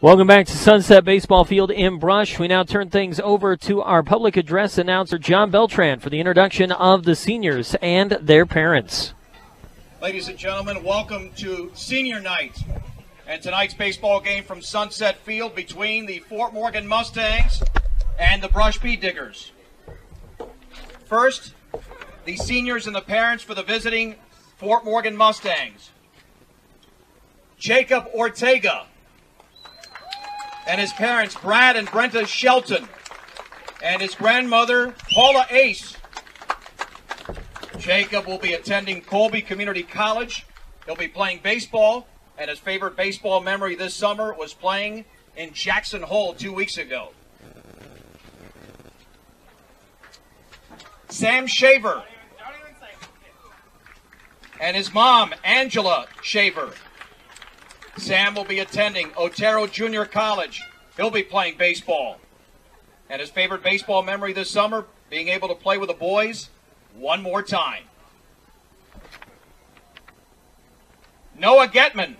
Welcome back to Sunset Baseball Field in Brush. We now turn things over to our public address announcer, John Beltran, for the introduction of the seniors and their parents. Ladies and gentlemen, welcome to Senior Night and tonight's baseball game from Sunset Field between the Fort Morgan Mustangs and the Brush Bee Diggers. First, the seniors and the parents for the visiting Fort Morgan Mustangs. Jacob Ortega and his parents, Brad and Brenta Shelton, and his grandmother, Paula Ace. Jacob will be attending Colby Community College. He'll be playing baseball, and his favorite baseball memory this summer was playing in Jackson Hole 2 weeks ago. Sam Shaver and his mom, Angela Shaver. Sam will be attending Otero Junior College. He'll be playing baseball. And his favorite baseball memory this summer, being able to play with the boys one more time. Noah Getman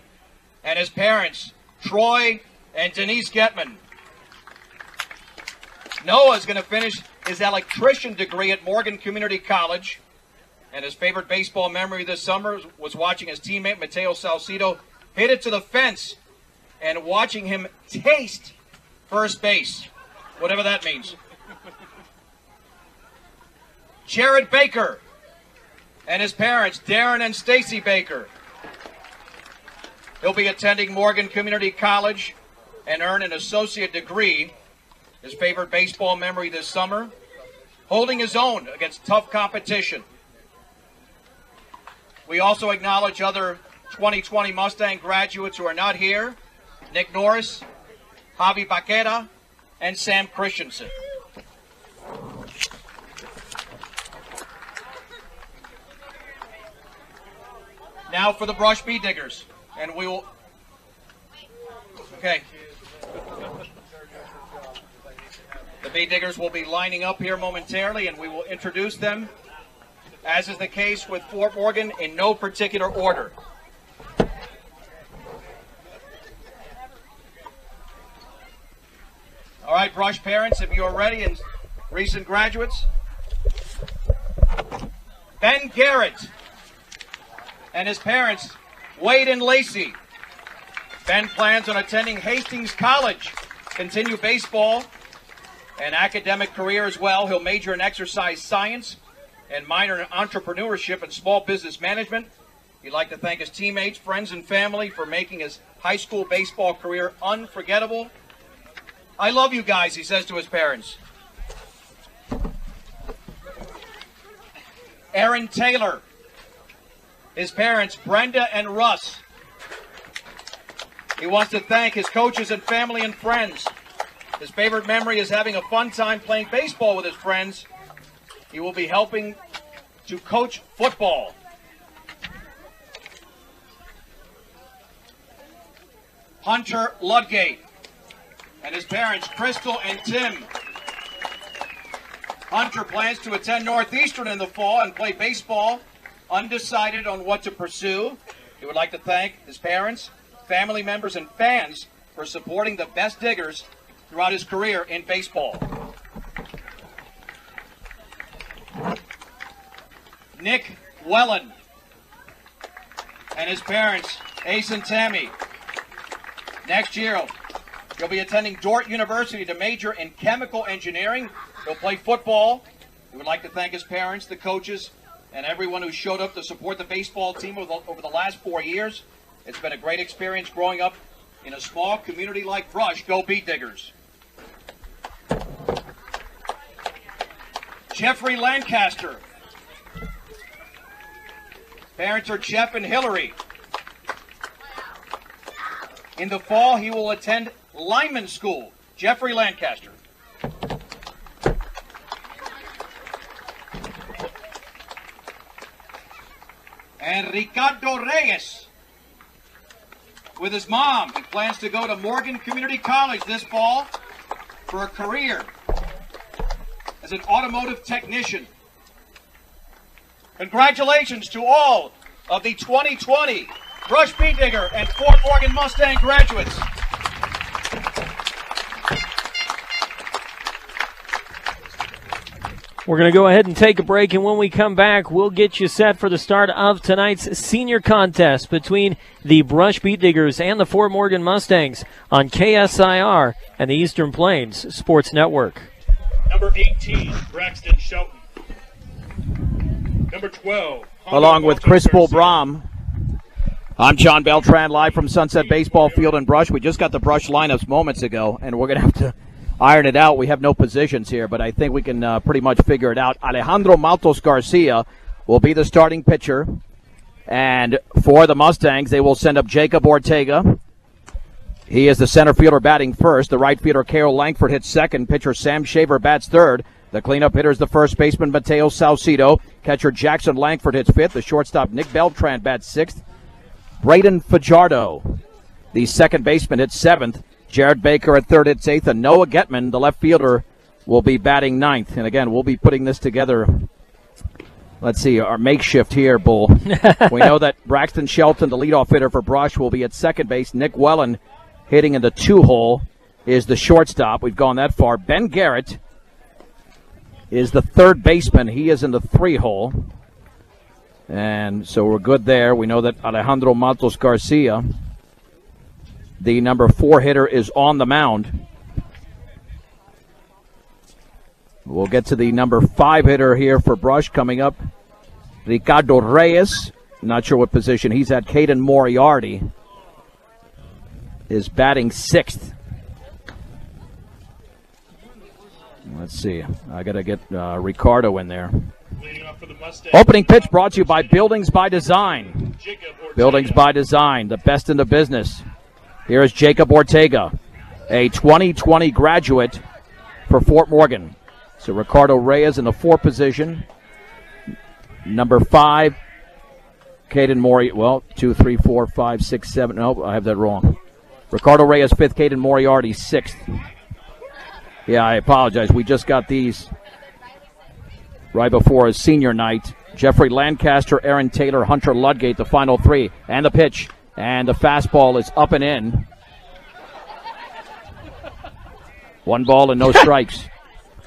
and his parents, Troy and Denise Getman. Noah's going to finish his electrician degree at Morgan Community College. And his favorite baseball memory this summer was watching his teammate, Mateo Salcido, hit it to the fence and watching him taste first base, whatever that means. Jared Baker and his parents, Darren and Stacy Baker. He'll be attending Morgan Community College and earn an associate degree. His favorite baseball memory this summer, holding his own against tough competition. We also acknowledge other 2020 Mustang graduates who are not here: Nick Norris, Javi Baquera, and Sam Christensen. Now for the Brush Bee Diggers, and we will... Okay. The Bee Diggers will be lining up here momentarily, and we will introduce them, as is the case with Fort Morgan, in no particular order. All right, Brush parents, if you are ready, and recent graduates. Ben Garrett and his parents, Wade and Lacey. Ben plans on attending Hastings College, continue baseball and academic career as well. He'll major in exercise science and minor in entrepreneurship and small business management. He'd like to thank his teammates, friends, and family for making his high school baseball career unforgettable. I love you guys, he says to his parents. Aaron Taylor, his parents, Brenda and Russ. He wants to thank his coaches and family and friends. His favorite memory is having a fun time playing baseball with his friends. He will be helping to coach football. Hunter Ludgate and his parents, Crystal and Tim. Hunter plans to attend Northeastern in the fall and play baseball, undecided on what to pursue. He would like to thank his parents, family members, and fans for supporting the best diggers throughout his career in baseball. Nick Wellen and his parents, Ace and Tammy. Next year, he'll be attending Dordt University to major in chemical engineering. He'll play football. He would like to thank his parents, the coaches, and everyone who showed up to support the baseball team over the last 4 years. It's been a great experience growing up in a small community like Brush. Go Bee Diggers. Jeffrey Lancaster. Parents are Jeff and Hillary. In the fall, he will attend Lyman School. Jeffrey Lancaster. And Ricardo Reyes. With his mom, he plans to go to Morgan Community College this fall for a career as an automotive technician. Congratulations to all of the 2020 Brush Bee Digger and Fort Morgan Mustang graduates. We're going to go ahead and take a break, and when we come back, we'll get you set for the start of tonight's senior contest between the Brush Beat Diggers and the Fort Morgan Mustangs on KSIR and the Eastern Plains Sports Network. Number 18, Braxton Shelton. Number 12, along with Chris Bull-Brom. I'm John Beltran, live from Sunset Baseball Field in Brush. We just got the Brush lineups moments ago, and we're going to have to iron it out. We have no positions here, but I think we can pretty much figure it out. Alejandro Maltos Garcia will be the starting pitcher. And for the Mustangs, they will send up Jacob Ortega. He is the center fielder batting first. The right fielder, Carol Langford, hits second. Pitcher Sam Shaver bats third. The cleanup hitter is the first baseman, Mateo Saucedo. Catcher Jackson Langford hits fifth. The shortstop, Nick Beltran, bats sixth. Braden Fajardo, the second baseman, hits seventh. Jared Baker at third hits eighth, and Noah Getman, the left fielder, will be batting ninth. And again, we'll be putting this together. Let's see, our makeshift here, Bull. We know that Braxton Shelton, the leadoff hitter for Brush, will be at second base. Nick Wellen, hitting in the 2-hole, is the shortstop. We've gone that far. Ben Garrett is the third baseman. He is in the 3-hole. And so we're good there. We know that Alejandro Maltos Garcia, the number 4 hitter, is on the mound. We'll get to the number 5 hitter here for Brush coming up. Ricardo Reyes, not sure what position he's at. Caden Moriarty is batting 6th. Let's see. I got to get Ricardo in there. Opening pitch brought to you by Buildings by Design. Buildings by Design, the best in the business. Here is Jacob Ortega, a 2020 graduate for Fort Morgan. So Ricardo Reyes in the 4 position. Number 5, Caden Moriarty. Well, 2, 3, 4, 5, 6, 7. No, I have that wrong. Ricardo Reyes 5th, Caden Moriarty 6th. Yeah, I apologize. We just got these right before his senior night. Jeffrey Lancaster, Aaron Taylor, Hunter Ludgate, the final 3. And the pitch. And the fastball is up and in. 1 ball and no strikes.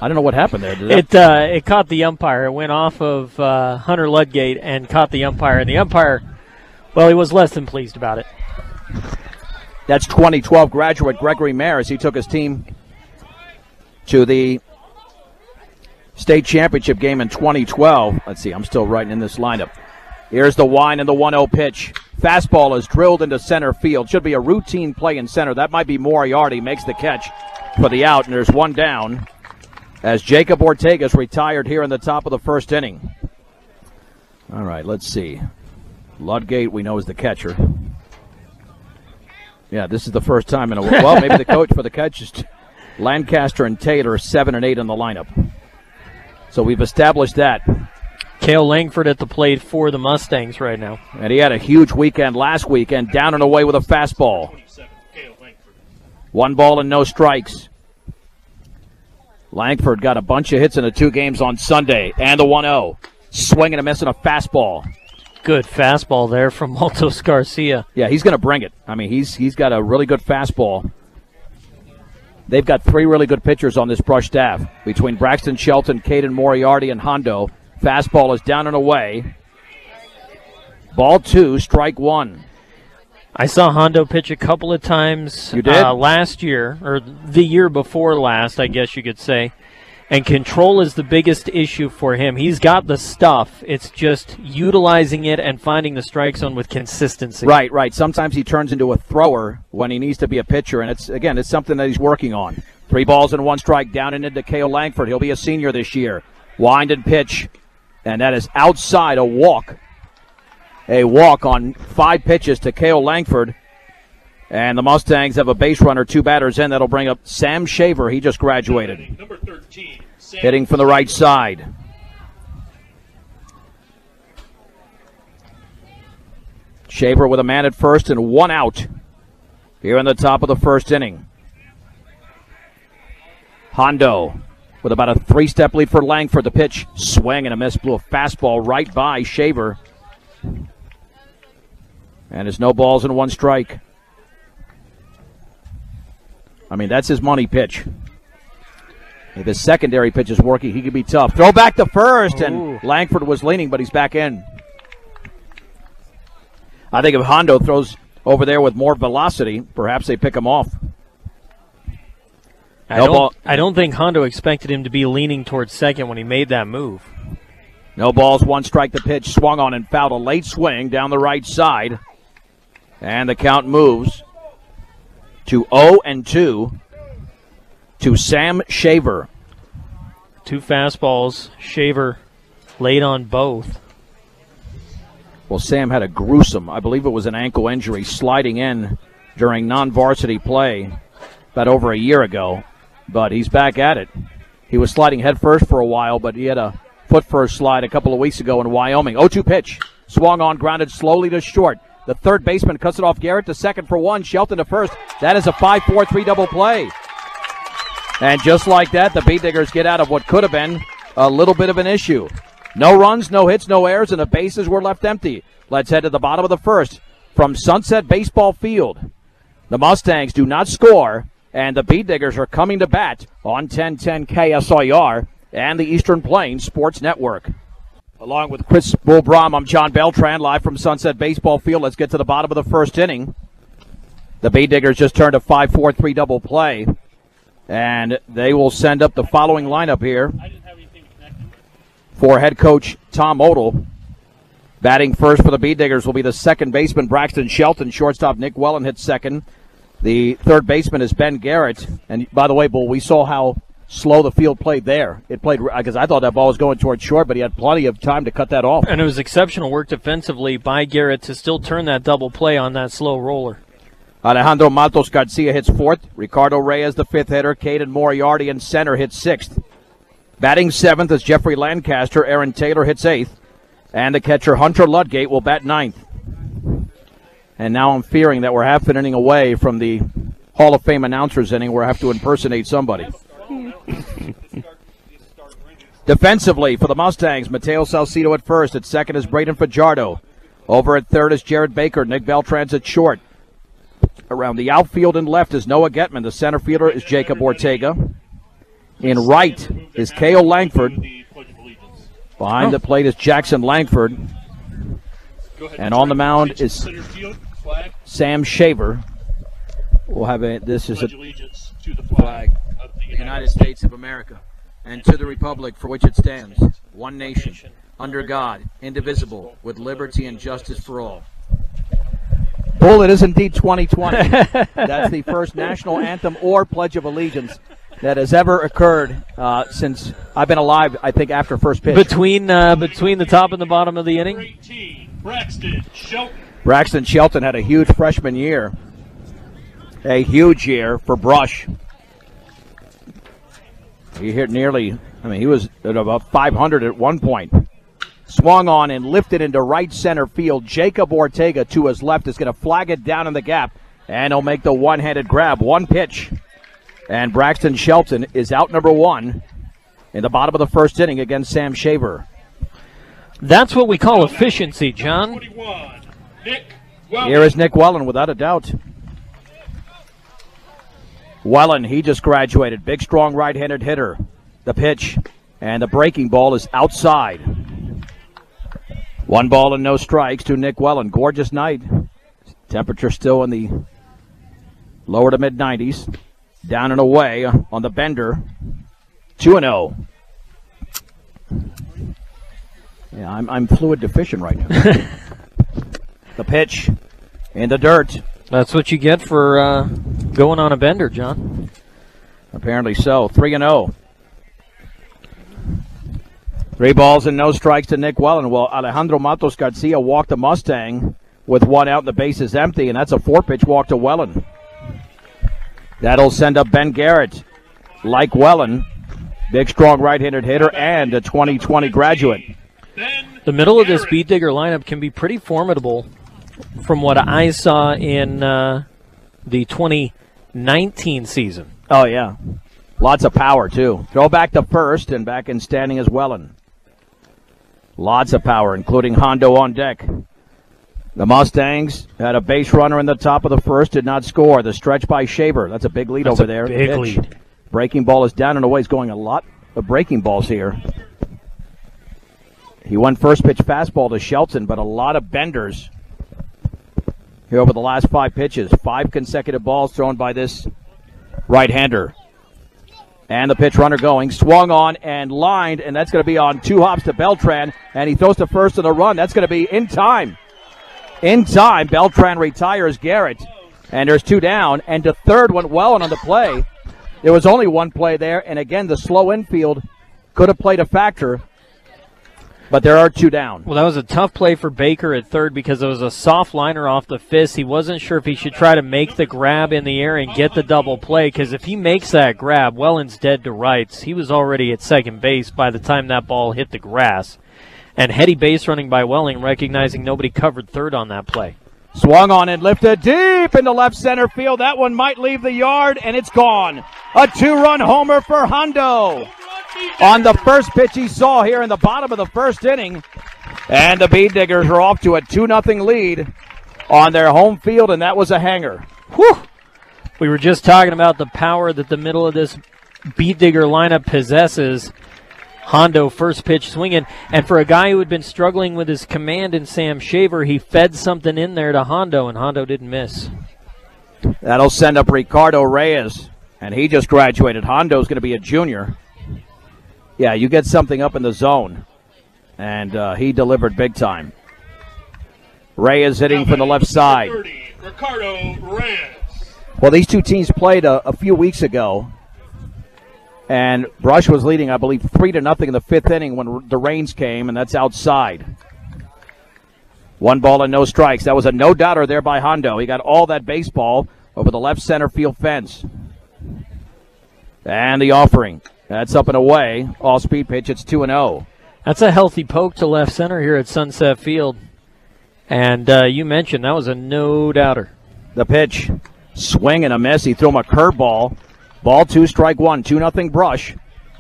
I don't know what happened there. It caught the umpire. It went off of Hunter Ludgate and caught the umpire. And the umpire, well, he was less than pleased about it. That's 2012 graduate Gregory Maris. He took his team to the state championship game in 2012. Let's see, I'm still writing in this lineup. Here's the wind and the 1-0 pitch. Fastball is drilled into center field. Should be a routine play in center. That might be Moriarty. Makes the catch for the out, and there's 1 down as Jacob Ortega is retired here in the top of the 1st inning. All right, let's see. Ludgate, we know, is the catcher. Yeah, this is the first time in a while. Well, maybe the coach for the catch is Lancaster and Taylor, 7 and 8 in the lineup. So we've established that. Cale Langford at the plate for the Mustangs right now. And he had a huge weekend last weekend, down and away with a fastball. 1 ball and no strikes. Langford got a bunch of hits in the 2 games on Sunday. And the 1-0. Swing and a miss on a fastball. Good fastball there from Maltos Garcia. Yeah, he's going to bring it. I mean, he's got a really good fastball. They've got 3 really good pitchers on this Brush staff between Braxton Shelton, Caden Moriarty, and Hondo. Fastball is down and away. Ball 2, strike 1. I saw Hondo pitch a couple of times last year, or the year before last, I guess you could say. And control is the biggest issue for him. He's got the stuff. It's just utilizing it and finding the strike zone with consistency. Right. Sometimes he turns into a thrower when he needs to be a pitcher, and it's something that he's working on. 3 balls and 1 strike down and into Cale Langford. He'll be a senior this year. Wind and pitch, and that is outside, a walk. A walk on 5 pitches to Cale Langford. And the Mustangs have a base runner, 2 batters in. That'll bring up Sam Shaver. He just graduated. Number 13, hitting from the right side. Shaver with a man at first and 1 out here in the top of the 1st inning. Hondo with about a 3-step lead for Langford. The pitch, swing and a miss, blew a fastball right by Shaver. And it's no balls and 1 strike. I mean, that's his money pitch. If his secondary pitch is working, he could be tough. Throw back to first, and Langford was leaning, but he's back in. I think if Hondo throws over there with more velocity, perhaps they pick him off. I don't think Hondo expected him to be leaning towards second when he made that move. No balls, 1 strike. The pitch swung on and fouled. A late swing down the right side. And the count moves to 0-2 to Sam Shaver. 2 fastballs. Shaver laid on both. Well, Sam had a gruesome, I believe it was an ankle injury, sliding in during non-varsity play about over a year ago. But he's back at it. He was sliding headfirst for a while, but he had a foot-first slide a couple of weeks ago in Wyoming. 0-2 pitch. Swung on, grounded slowly to short. The third baseman cuts it off. Garrett to second for 1. Shelton to first. That is a 5-4-3 double play. And just like that, the Beat Diggers get out of what could have been a little bit of an issue. No runs, no hits, no errors, and the bases were left empty. Let's head to the bottom of the first from Sunset Baseball Field. The Mustangs do not score, and the Beat Diggers are coming to bat on 1010 KSIR and the Eastern Plains Sports Network. Along with Chris Bull Brahm, I'm John Beltran, live from Sunset Baseball Field. Let's get to the bottom of the first inning. The Beat Diggers just turned a 5-4-3 double play, and they will send up the following lineup here for head coach Tom Odell. Batting first for the Beat Diggers will be the second baseman Braxton Shelton. Shortstop Nick Wellen hits second. The third baseman is Ben Garrett. And by the way, Bull, we saw how slow the field played there. It played because I thought that ball was going towards short, but he had plenty of time to cut that off. And it was exceptional work defensively by Garrett to still turn that double play on that slow roller. Alejandro Matos Garcia hits fourth. Ricardo Reyes, the fifth hitter. Caden Moriarty in center hits sixth. Batting seventh is Jeffrey Lancaster. Aaron Taylor hits eighth. And the catcher Hunter Ludgate will bat ninth. And now I'm fearing that we're half an inning away from the Hall of Fame announcers inning where I have to impersonate somebody. Defensively for the Mustangs, Mateo Salcido at first. At second is Braden Fajardo. Over at third is Jared Baker. Nick Beltran's at short. Around the outfield and left is Noah Getman. The center fielder is Jacob Ortega. In right is Cale Langford. Behind the plate is Jackson Langford. And on the mound is Sam Shaver. We'll have this is a flag of the United States of America and to the republic for which it stands, one nation, under God, indivisible, with liberty and justice for all. Bull, it is indeed 2020. That's the first national anthem or Pledge of Allegiance that has ever occurred since I've been alive, I think, after first pitch. Between the top and the bottom of the inning? Braxton Shelton had a huge freshman year. A huge year for Brush. He hit nearly, he was at about 500 at one point. Swung on and lifted into right center field. Jacob Ortega to his left is going to flag it down in the gap, and he'll make the one-handed grab. One pitch. And Braxton Shelton is out number one in the bottom of the first inning against Sam Shaver. That's what we call efficiency, John. Here is Nick Wellen, without a doubt. Wellen, he just graduated. Big, strong right-handed hitter. The pitch, and the breaking ball is outside. 1 ball and no strikes to Nick Wellen. Gorgeous night. Temperature still in the lower to mid-90s. Down and away on the bender. 2-0. Yeah, I'm fluid deficient right now. The pitch in the dirt. That's what you get for going on a bender, John. Apparently so. 3-0. 3 balls and no strikes to Nick Wellen. Well, Alejandro Matos Garcia walked the Mustang with 1 out and the base is empty, and that's a 4-pitch walk to Wellen. That'll send up Ben Garrett. Like Wellen, big, strong right-handed hitter and a 2020 graduate. The middle of this Beat Digger lineup can be pretty formidable from what I saw in the 2019 season. Oh, yeah. Lots of power, too. Throw back to first, and back in standing is Wellen. Lots of power, including Hondo on deck. The Mustangs had a base runner in the top of the first, did not score. The stretch by Shaver. That's a big lead over there. Big lead. Breaking ball is down and away. He's going a lot of breaking balls here. He won first pitch fastball to Shelton, but a lot of benders here over the last 5 pitches. 5 consecutive balls thrown by this right-hander. And the pitch runner going, swung on and lined, and that's going to be on 2 hops to Beltran, and he throws to first in the run. That's going to be in time. In time, Beltran retires Garrett, and there's 2 down, and to third went well on the play. There was only 1 play there, and again, the slow infield could have played a factor, but there are 2 down. Well, that was a tough play for Baker at third because it was a soft liner off the fist. He wasn't sure if he should try to make the grab in the air and get the double play, because if he makes that grab, Welland's dead to rights. He was already at second base by the time that ball hit the grass. And heady base running by Welling, recognizing nobody covered third on that play. Swung on and lifted deep into left center field. That one might leave the yard, and it's gone. A 2-run homer for Hondo on the first pitch he saw here in the bottom of the first inning. And the Bead Diggers are off to a 2-0 lead on their home field, and that was a hanger. Whew. We were just talking about the power that the middle of this Bead Digger lineup possesses. Hondo first pitch swinging, and for a guy who had been struggling with his command in Sam Shaver, he fed something in there to Hondo, and Hondo didn't miss. That'll send up Ricardo Reyes, and he just graduated. Hondo's going to be a junior. Yeah, you get something up in the zone, and he delivered big time. Reyes hitting from the left side. 30, Ricardo Reyes. Well, these 2 teams played a few weeks ago, and Brush was leading, I believe, 3-0 in the 5th inning when the rains came, and that's outside. 1 ball and no strikes. That was a no-doubter there by Hondo. He got all that baseball over the left center field fence. And the offering. That's up and away. All-speed pitch. It's 2-0. That's a healthy poke to left center here at Sunset Field. And you mentioned that was a no-doubter. The pitch. Swing and a miss. He threw him a curveball. Ball 2, strike 1. 2-0 Brush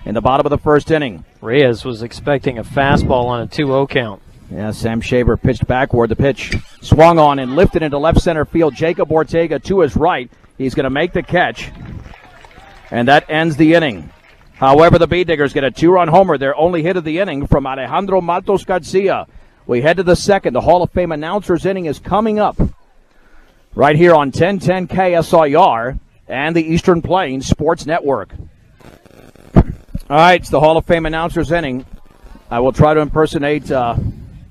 in the bottom of the first inning. Reyes was expecting a fastball on a 2-0 count. Yeah, Sam Shaver pitched backward. The pitch swung on and lifted into left center field. Jacob Ortega to his right. He's going to make the catch. And that ends the inning. However, the Bead Diggers get a 2-run homer. Their only hit of the inning from Alejandro Matos Garcia. We head to the second. The Hall of Fame announcers inning is coming up right here on 1010 KSIR and the Eastern Plains Sports Network. All right, it's the Hall of Fame announcers inning. I will try to impersonate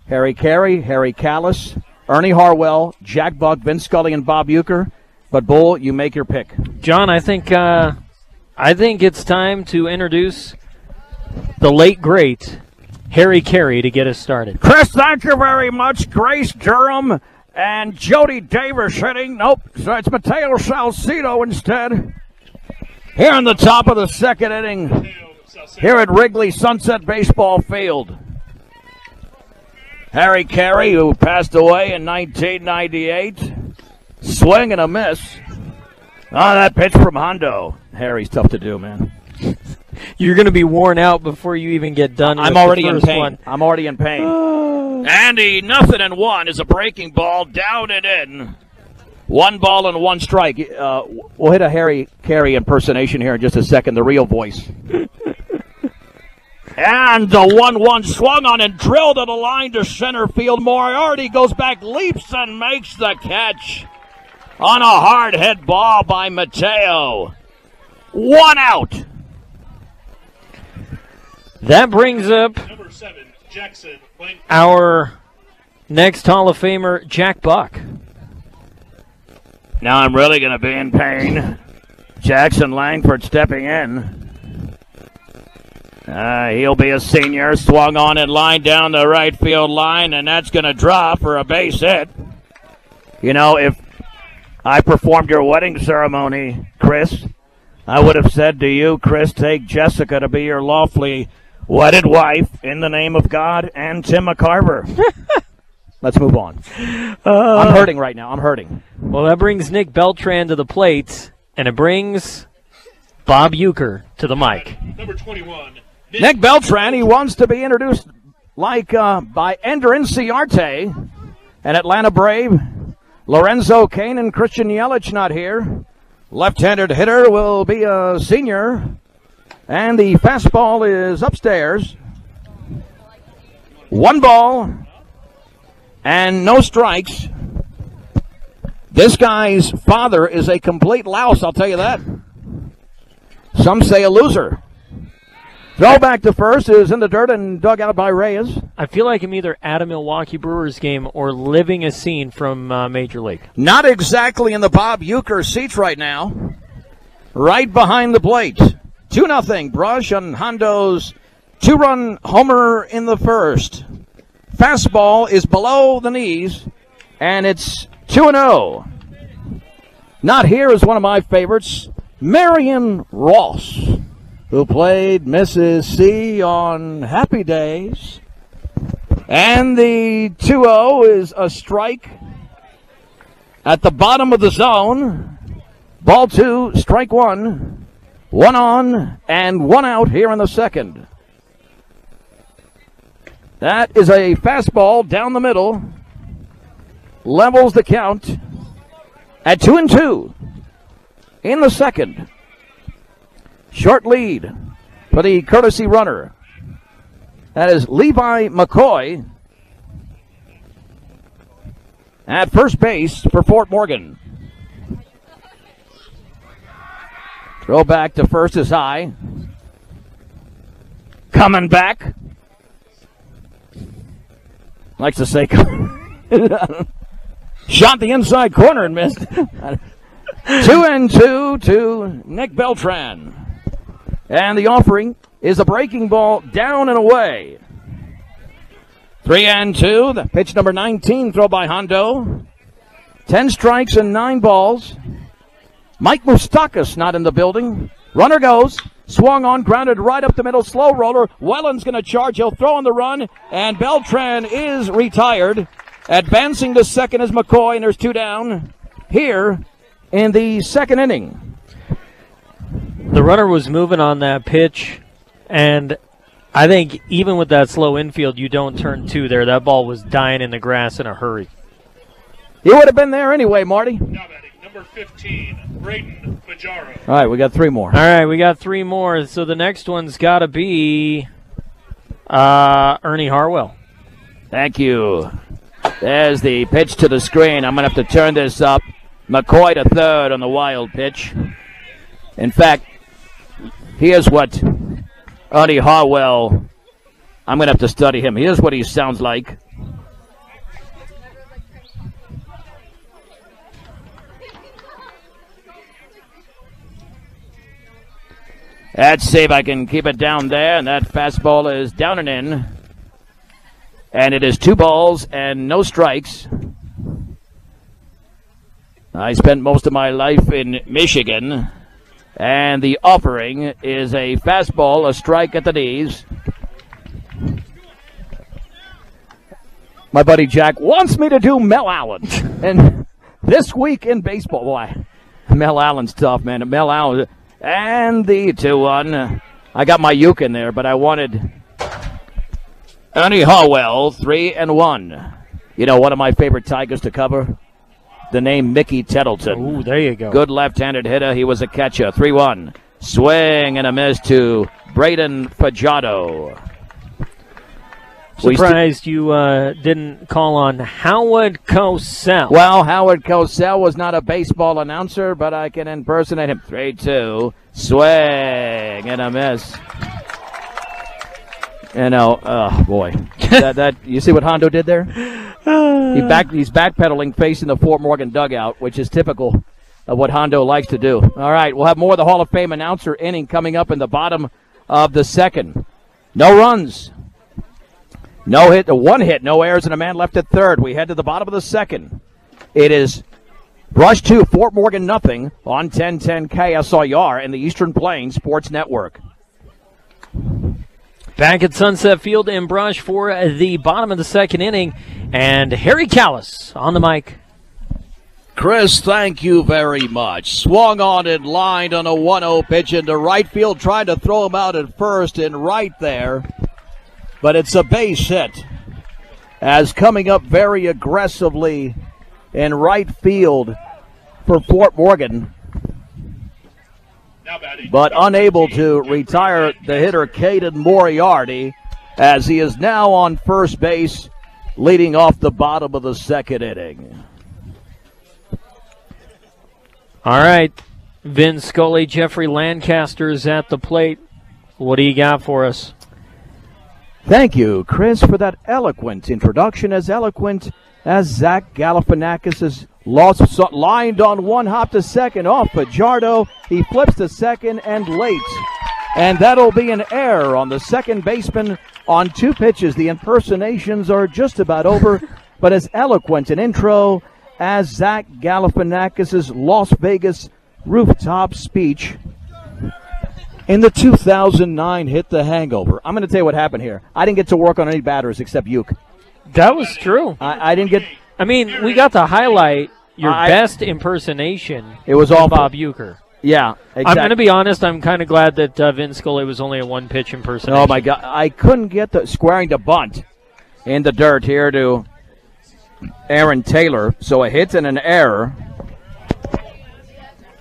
Harry Carey, Harry Callis, Ernie Harwell, Jack Buck, Vince Scully, and Bob Uecker. But, Bull, you make your pick. John, I think it's time to introduce the late, great Harry Carey to get us started. Chris, thank you very much. Grace Durham and Jody Davis hitting. Nope, so it's Mateo Salcido instead. Here in the top of the second inning, here at Wrigley Sunset Baseball Field. Harry Carey, who passed away in 1998. Swing and a miss. Oh, that pitch from Hondo. Harry's tough to do, man. You're going to be worn out before you even get done. I'm already in pain. I'm already in pain. Andy, 0-1 is a breaking ball down and in. 1 ball and 1 strike. We'll hit a Harry Carey impersonation here in just a second, the real voice. And the 1-1 swung on and drilled to the line to center field. Moriarty goes back, leaps, and makes the catch on a hard hit ball by Mateo. 1 out. That brings up Number 7, Jackson Langford. Our next Hall of Famer, Jack Buck. Now I'm really going to be in pain. Jackson Langford stepping in. He'll be a senior. Swung on and lined down the right field line, and that's going to drop for a base hit. You know, if I performed your wedding ceremony, Chris, I would have said to you, Chris, take Jessica to be your lawfully wedded wife in the name of God and Tim McCarver. Let's move on. I'm hurting right now. I'm hurting. Well, that brings Nick Beltran to the plate, and it brings Bob Uecker to the mic. Number 21. Nick Beltran, he wants to be introduced like by Ender Inciarte, an Atlanta Brave. Lorenzo Kane and Christian Yelich not here. Left-handed hitter will be a senior. And the fastball is upstairs. 1 ball and no strikes. This guy's father is a complete louse, I'll tell you that. Some say a loser. Throw back to first is in the dirt and dug out by Reyes. I feel like I'm either at a Milwaukee Brewers game or living a scene from Major League. Not exactly in the Bob Uecker seats right now. Right behind the plate. 2-0 Brush on Hondo's 2-run homer in the first. Fastball is below the knees, and it's 2-0. Not here is one of my favorites, Marion Ross, who played Mrs. C on Happy Days. And the 2-0 is a strike at the bottom of the zone. Ball 2, strike 1. 1 on and 1 out here in the second. That is a fastball down the middle. Levels the count at 2-2 in the second. Short lead for the courtesy runner. That is Levi McCoy at first base for Fort Morgan. Throw back to first is high. Coming back. Likes to say, shot the inside corner and missed. 2-2 to Nick Beltran. And the offering is a breaking ball down and away. 3-2, the pitch number 19, throw by Hondo. 10 strikes and 9 balls. Mike Moustakas not in the building. Runner goes. Swung on, grounded right up the middle, slow roller. Welland's going to charge. He'll throw on the run, and Beltran is retired. Advancing to second is McCoy, and there's 2 down here in the second inning. The runner was moving on that pitch, and I think even with that slow infield, you don't turn 2 there. That ball was dying in the grass in a hurry. He would have been there anyway, Marty. Now batting, number 15, Braden Fajaro. All right, we got 3 more. All right, we got 3 more. So the next one's got to be Ernie Harwell. Thank you. There's the pitch to the screen. I'm going to have to turn this up. McCoy to third on the wild pitch. In fact, here's what Ernie Harwell, I'm going to have to study him. Here's what he sounds like. Let's see if I can keep it down there, and that fastball is down and in. And it is 2 balls and no strikes. I spent most of my life in Michigan, and the offering is a fastball, a strike at the knees. My buddy Jack wants me to do Mel Allen. And this week in baseball, boy, Mel Allen's tough, man. Mel Allen. And the 2-1. I got my uke in there, but I wanted Ernie Harwell, 3-1. You know, one of my favorite Tigers to cover? The name Mickey Tettleton. Ooh, there you go. Good left-handed hitter. He was a catcher. 3-1. Swing and a miss to Braden Fajado. Surprised you didn't call on Howard Cosell. Well, Howard Cosell was not a baseball announcer, but I can impersonate him. 3-2. Swing and a miss. You know, oh boy, that you see what Hondo did there? He's backpedaling, facing the Fort Morgan dugout, which is typical of what Hondo likes to do. All right, we'll have more of the Hall of Fame announcer inning coming up in the bottom of the second. No runs, no hit, 1 hit, no errors, and a man left at third. We head to the bottom of the second. It is Brush 2, Fort Morgan nothing on 1010 KSIR and the Eastern Plains Sports Network. Back at Sunset Field in Brush for the bottom of the second inning, and Harry Callis on the mic. Chris, thank you very much. Swung on and lined on a 1-0 pitch into right field, trying to throw him out at first and right there. But it's a base hit. As coming up very aggressively in right field for Fort Morgan but unable to retire the hitter Caden Moriarty, as he is now on first base, leading off the bottom of the second inning. All right, Vin Scully, Jeffrey Lancaster is at the plate. What do you got for us? Thank you, Chris, for that eloquent introduction, as eloquent as Zach Galifianakis is lined on one hop to second off Fajardo. He flips to second and late. And that'll be an error on the second baseman on 2 pitches. The impersonations are just about over, but as eloquent an intro as Zach Galifianakis' Las Vegas rooftop speech in the 2009 hit The Hangover. I'm going to tell you what happened here. I didn't get to work on any batters except Uke. That was true. I didn't get... I mean, we got to highlight your best impersonation. It was all Bob Uecker. Yeah, exactly. I'm going to be honest. I'm kind of glad that Vin Scully was only a 1-pitch impersonation. Oh, my God. I couldn't get the squaring to bunt in the dirt here to Aaron Taylor. So a hit and an error.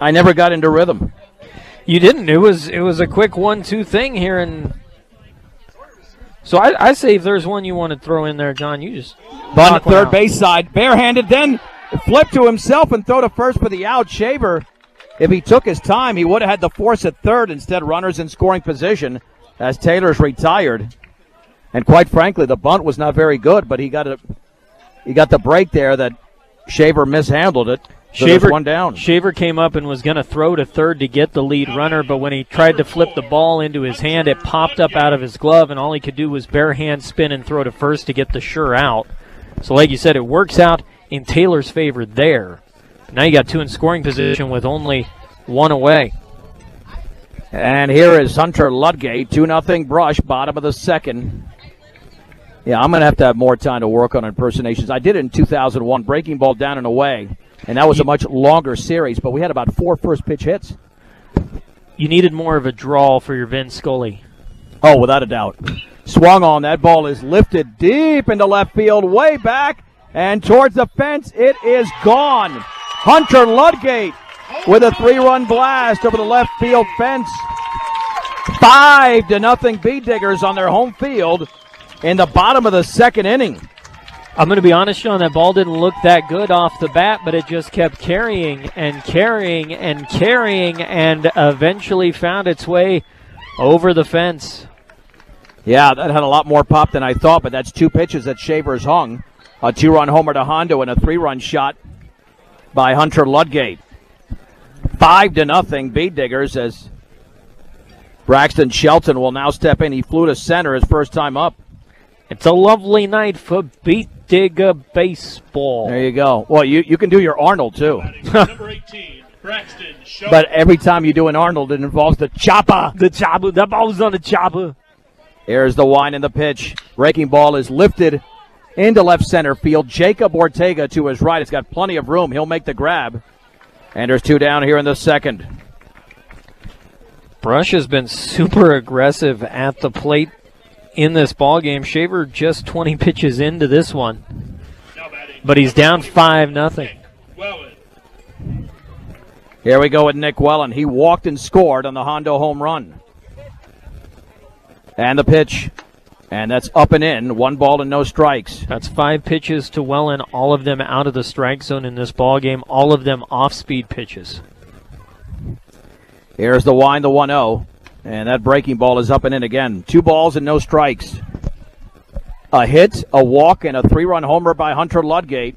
I never got into rhythm. You didn't. It was a quick 1-2 thing here. And so I say if there's one you want to throw in there, John, you just bunt third base side. Barehanded, then flip to himself and throw to first for the out. Shaver, if he took his time, he would have had the force at third. Instead, runners in scoring position as Taylor's retired. And quite frankly, the bunt was not very good, but he got the break there that Shaver mishandled it. So there's one down. Shaver came up and was going to throw to third to get the lead runner, but when he tried to flip the ball into his hand, it popped up out of his glove, and all he could do was bare hand spin and throw to first to get the sure out. So like you said, it works out in Taylor's favor there. Now you got 2 in scoring position with only 1 away. And here is Hunter Ludgate, 2-0 Brush, bottom of the second. Yeah, I'm going to have more time to work on impersonations. I did it in 2001, breaking ball down and away, and that was a much longer series, but we had about 4 first-pitch hits. You needed more of a drawl for your Vin Scully. Oh, without a doubt. Swung on. That ball is lifted deep into left field, way back, and towards the fence. It is gone. Hunter Ludgate with a 3-run blast over the left field fence. 5-0 Bee Diggers on their home field in the bottom of the second inning. I'm going to be honest, Sean, that ball didn't look that good off the bat, but it just kept carrying and carrying and carrying and eventually found its way over the fence. Yeah, that had a lot more pop than I thought, but that's 2 pitches that Shavers hung. A 2-run homer to Hondo and a 3-run shot by Hunter Ludgate. 5-0 Bee Diggers as Braxton Shelton will now step in. He flew to center his first time up. It's a lovely night for Bee Digger baseball. There you go. Well, you can do your Arnold, too. Number 18, Braxton Shelton. But every time you do an Arnold, it involves the chopper. The chopper. The ball's on the chopper. Here's the wind and the pitch. Breaking ball is lifted into left center field. Jacob Ortega to his right. It's got plenty of room. He'll make the grab. And there's 2 down here in the second. Brush has been super aggressive at the plate in this ball game. Shaver just 20 pitches into this one, but he's down 5-0. Here we go with Nick Wellen. He walked and scored on the Hondo home run. And the pitch, and that's up and in. 1 ball and no strikes. That's 5 pitches to Wellen, all of them out of the strike zone in this ball game, all of them off-speed pitches. Here's the wind, the 1-0. And that breaking ball is up and in again. 2 balls and no strikes. A hit, a walk, and a 3-run homer by Hunter Ludgate.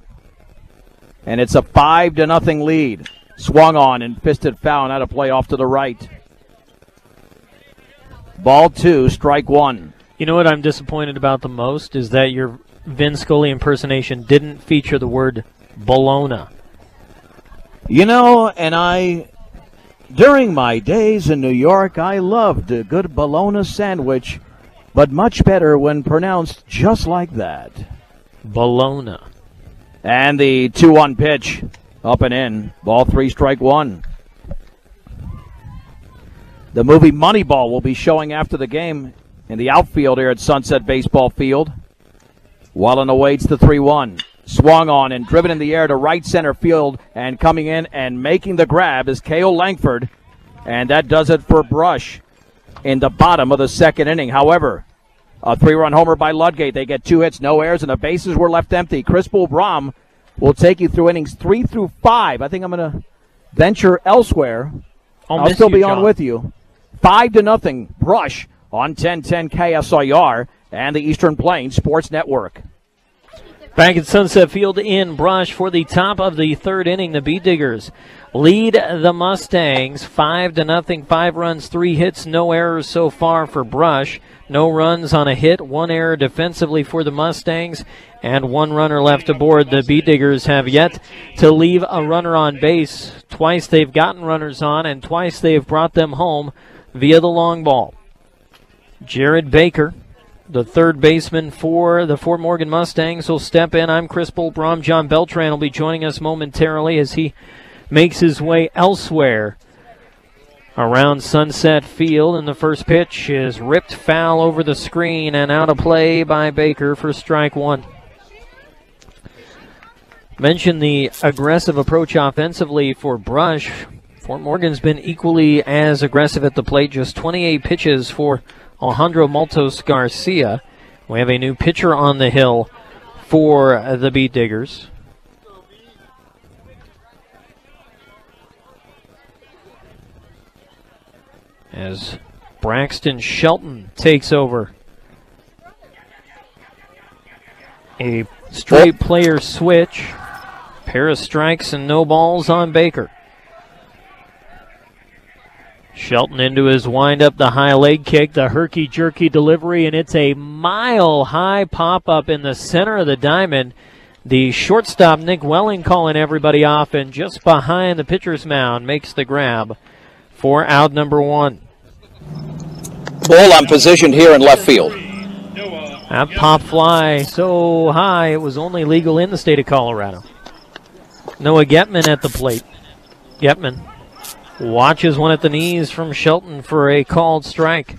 And it's a 5-0 lead. Swung on and fisted foul, out of play off to the right. Ball 2, strike 1. You know what I'm disappointed about the most is that your Vin Scully impersonation didn't feature the word Bologna. You know, and during my days in New York, I loved a good bologna sandwich, but much better when pronounced just like that. Bologna. And the 2-1 pitch, up and in. Ball 3, strike 1. The movie Moneyball will be showing after the game in the outfield here at Sunset Baseball Field. Wellen awaits the 3-1. Swung on and driven in the air to right center field, and coming in and making the grab is Cale Langford. And that does it for Brush in the bottom of the second inning. However, a 3-run homer by Ludgate. They get 2 hits, no errors, and the bases were left empty. Chris Bull-Brom will take you through innings 3 through 5. I think I'm going to venture elsewhere. I'll still be on with you. 5-0, Brush on 1010 KSIR and the Eastern Plains Sports Network. Back at Sunset Field in Brush for the top of the third inning, the Beat Diggers lead the Mustangs 5-0, 5 runs, 3 hits, no errors so far for Brush. No runs on a hit, 1 error defensively for the Mustangs, and 1 runner left aboard. The Beat Diggers have yet to leave a runner on base. Twice they've gotten runners on, and twice they've brought them home via the long ball. Jared Baker, the third baseman for the Fort Morgan Mustangs, will step in. I'm Chris Bull-Brom. John Beltran will be joining us momentarily as he makes his way elsewhere around Sunset Field. And the first pitch is ripped foul over the screen and out of play by Baker for strike 1. Mentioned the aggressive approach offensively for Brush. Fort Morgan's been equally as aggressive at the plate, just 28 pitches for Alejandro Maltos Garcia. We have a new pitcher on the hill for the Beat Diggers. As Braxton Shelton takes over. A straight player switch. Pair of strikes and no balls on Baker. Shelton into his windup, the high leg kick, the herky-jerky delivery, and it's a mile-high pop-up in the center of the diamond. The shortstop, Nick Welling, calling everybody off, and just behind the pitcher's mound makes the grab for out number 1. Bull, I'm positioned here in left field. That pop fly so high it was only legal in the state of Colorado. Noah Getman at the plate. Getman watches one at the knees from Shelton for a called strike.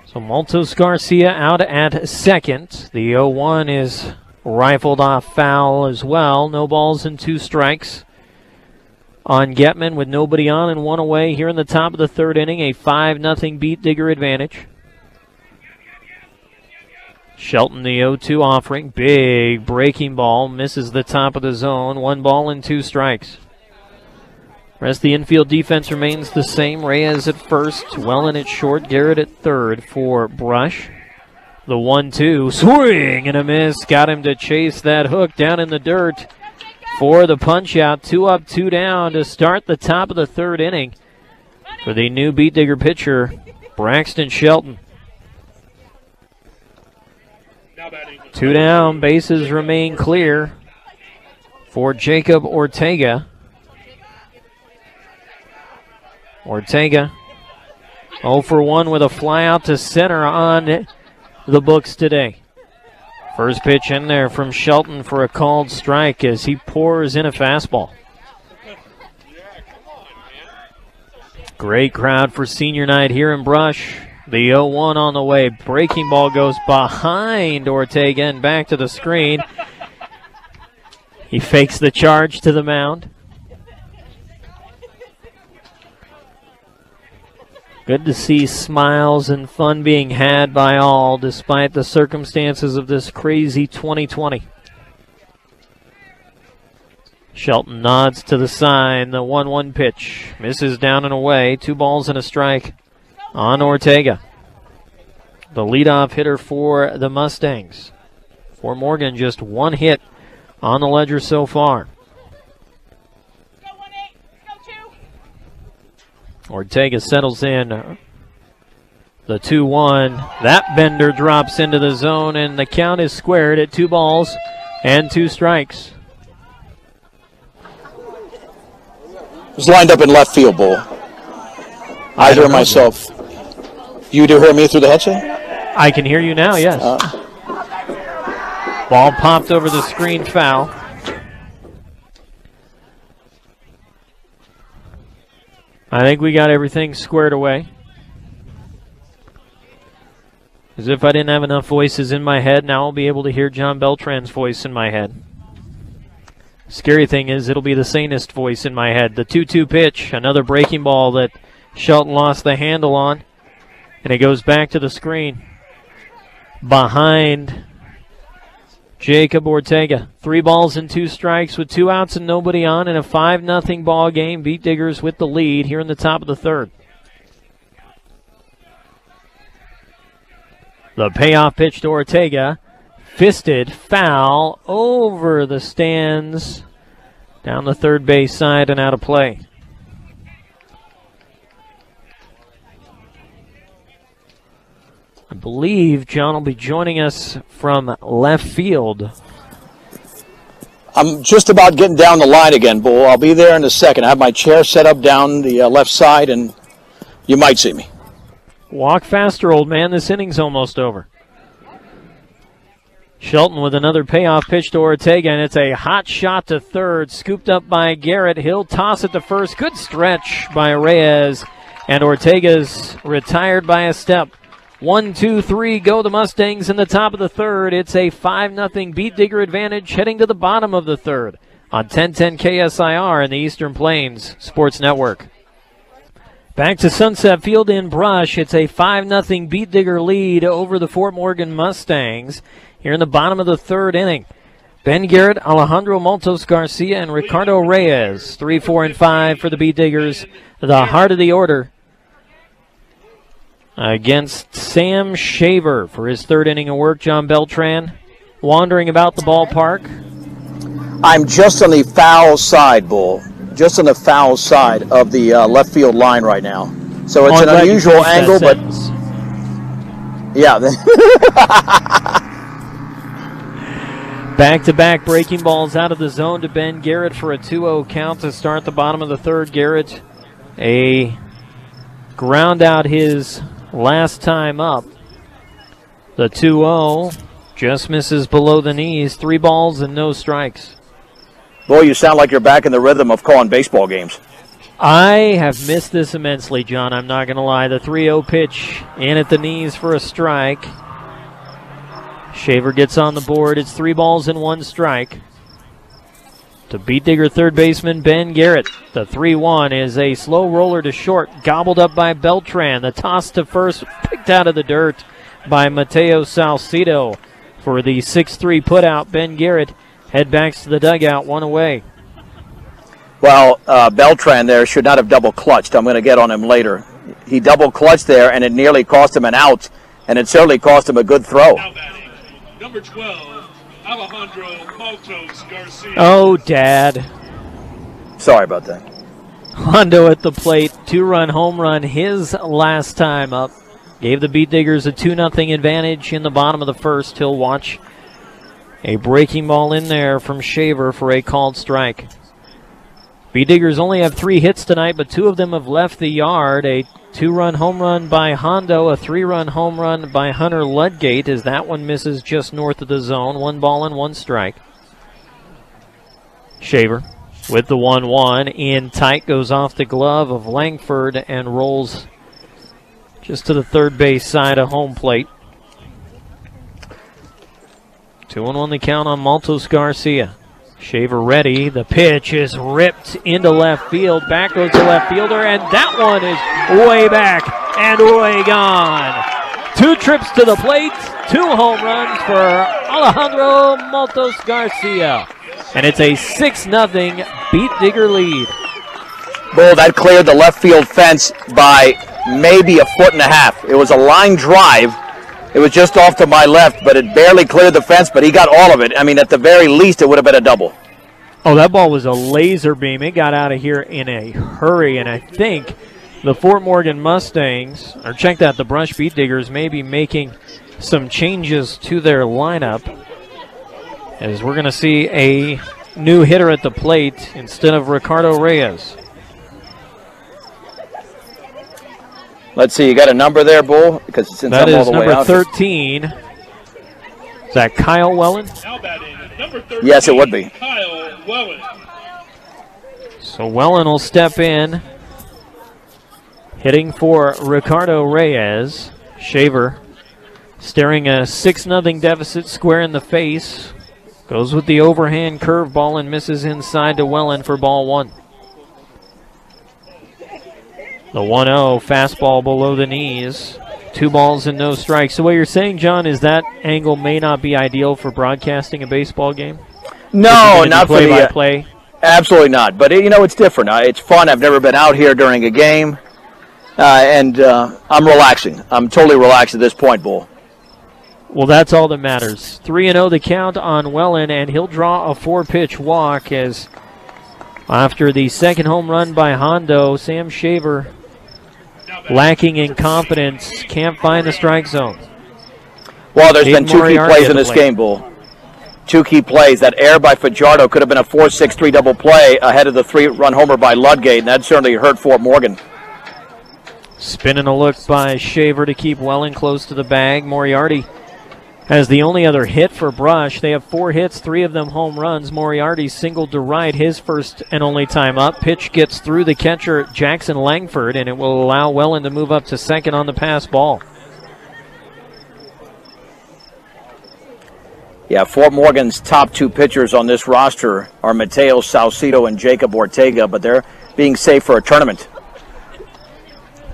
So Maltos Garcia out at second. The 0-1 is rifled off foul as well. No balls and 2 strikes on Getman with nobody on and 1 away here in the top of the third inning. A 5-0 Beat Digger advantage. Shelton, the 0-2 offering. Big breaking ball. Misses the top of the zone. 1 ball and 2 strikes. Rest of the infield defense remains the same. Reyes at first. Wellen at short. Garrett at third for Brush. The 1-2. Swing and a miss. Got him to chase that hook down in the dirt for the punch out. 2 up, 2 down to start the top of the third inning for the new Beat Digger pitcher, Braxton Shelton. 2 down, bases remain clear for Jacob Ortega. Ortega 0 for 1 with a fly out to center on the books today. First pitch in there from Shelton for a called strike as he pours in a fastball. Great crowd for senior night here in Brush. The 0-1 on the way. Breaking ball goes behind Ortega and back to the screen. He fakes the charge to the mound. Good to see smiles and fun being had by all despite the circumstances of this crazy 2020. Shelton nods to the sign. The 1-1 pitch. Misses down and away. 2 balls and a strike on Ortega. The leadoff hitter for the Mustangs. For Morgan, just 1 hit on the ledger so far. Ortega settles in. The 2-1. That bender drops into the zone, and the count is squared at 2 balls and 2 strikes. He's lined up in left field, Bull. I hear myself. You do hear me through the headset? I can hear you now, yes. Ball popped over the screen, foul. I think we got everything squared away. As if I didn't have enough voices in my head, now I'll be able to hear John Beltran's voice in my head. Scary thing is it'll be the sanest voice in my head. The 2-2 pitch, another breaking ball that Shelton lost the handle on. And it goes back to the screen. Behind Jacob Ortega. 3 balls and 2 strikes with 2 outs and nobody on in a 5-0 ball game. Beat Diggers with the lead here in the top of the 3rd. The payoff pitch to Ortega. Fisted, foul, over the stands, down the third base side and out of play. I believe John will be joining us from left field. I'm just about getting down the line again, Bull. I'll be there in a second. I have my chair set up down the left side, and you might see me. Walk faster, old man. This inning's almost over. Shelton with another payoff pitch to Ortega, and it's a hot shot to third, scooped up by Garrett. He'll toss it to first. Good stretch by Reyes, and Ortega's retired by a step. 1, 2, 3, go the Mustangs in the top of the 3rd. It's a 5-0 Beat Digger advantage heading to the bottom of the 3rd on 1010 KSIR in the Eastern Plains Sports Network. Back to Sunset Field in Brush. It's a 5-0 Beat Digger lead over the Fort Morgan Mustangs here in the bottom of the 3rd inning. Ben Garrett, Alejandro Maltos Garcia, and Ricardo Reyes. 3, 4, and 5 for the Beat Diggers. The heart of the order against Sam Shaver for his 3rd inning of work. John Beltran wandering about the ballpark. I'm just on the foul side, Bull. Just on the foul side of the left field line right now. So it's an unusual angle, but yeah. Back-to-back breaking balls out of the zone to Ben Garrett for a 2-0 count to start the bottom of the 3rd. Garrett, a ground out his last time up. The 2-0 just misses below the knees. 3 balls and no strikes. Boy, you sound like you're back in the rhythm of calling baseball games. I have missed this immensely, John. I'm not going to lie. The 3-0 pitch in at the knees for a strike. Shaver gets on the board. It's 3 balls and 1 strike. To Beat Digger third baseman Ben Garrett. The 3-1 is a slow roller to short, gobbled up by Beltran. The toss to first, picked out of the dirt by Mateo Salcido. For the 6-3 putout, Ben Garrett head backs to the dugout, 1 away. Well, Beltran there should not have double clutched. I'm going to get on him later. He double clutched there, and it nearly cost him an out, and it certainly cost him a good throw. Now batting, number 12, Alejandro Maltos Garcia. Oh, Dad. Sorry about that. Hondo at the plate, 2-run home run his last time up. Gave the Beat Diggers a 2-0 advantage in the bottom of the 1st. He'll watch a breaking ball in there from Shaver for a called strike. Beat Diggers only have 3 hits tonight, but 2 of them have left the yard. A 2-run home run by Hondo, a 3-run home run by Hunter Ludgate, as that one misses just north of the zone. 1 ball and 1 strike. Shaver with the 1-1 in tight, goes off the glove of Langford and rolls just to the third base side of home plate. 2-1 the count on Maltos Garcia. Shaver ready. The pitch is ripped into left field. Back goes the left fielder, and that one is way back and way gone. 2 trips to the plate, 2 home runs for Alejandro Maltos Garcia. And it's a 6-0 Beat Digger lead. Bull, that cleared the left field fence by maybe a 1.5 feet. It was a line drive. It was just off to my left, but it barely cleared the fence, but he got all of it. I mean, at the very least, it would have been a double. Oh, that ball was a laser beam. It got out of here in a hurry, and I think the Fort Morgan Mustangs, or check that, the Brush Beat Diggers may be making some changes to their lineup, as we're going to see a new hitter at the plate instead of Ricardo Reyes. Let's see, you got a number there, Bull? Because since that I'm all is the way number out. 13. Is that Kyle Wellen? Now batting, number 13, Yes, it would be. Kyle Wellen. So Wellen will step in, hitting for Ricardo Reyes. Shaver staring a 6-0 deficit square in the face. Goes with the overhand curveball and misses inside to Wellen for ball 1. The 1-0 fastball below the knees. 2 balls and no strikes. So what you're saying, John, is that angle may not be ideal for broadcasting a baseball game? No, not for the play. Absolutely not. But it's different. It's fun. I've never been out here during a game, and I'm relaxing. I'm totally relaxed at this point, Bull. Well, that's all that matters. 3-0 the count on Wellen, and he'll draw a 4-pitch walk as after the second home run by Hondo, Sam Shaver, lacking in confidence, can't find the strike zone. Well, there's been 2 key plays in this game, Bull. 2 key plays. That error by Fajardo could have been a 4-6-3 double play ahead of the 3-run homer by Ludgate, and that certainly hurt Fort Morgan. Spinning a look by Shaver to keep Wellen close to the bag. Moriarty has the only other hit for Brush. They have 4 hits, 3 of them home runs. Moriarty singled to right his first and only time up. Pitch gets through the catcher, Jackson Langford, and it will allow Wellen to move up to second on the pass ball. Yeah, Fort Morgan's top 2 pitchers on this roster are Mateo Saucedo and Jacob Ortega, but they're being saved for a tournament.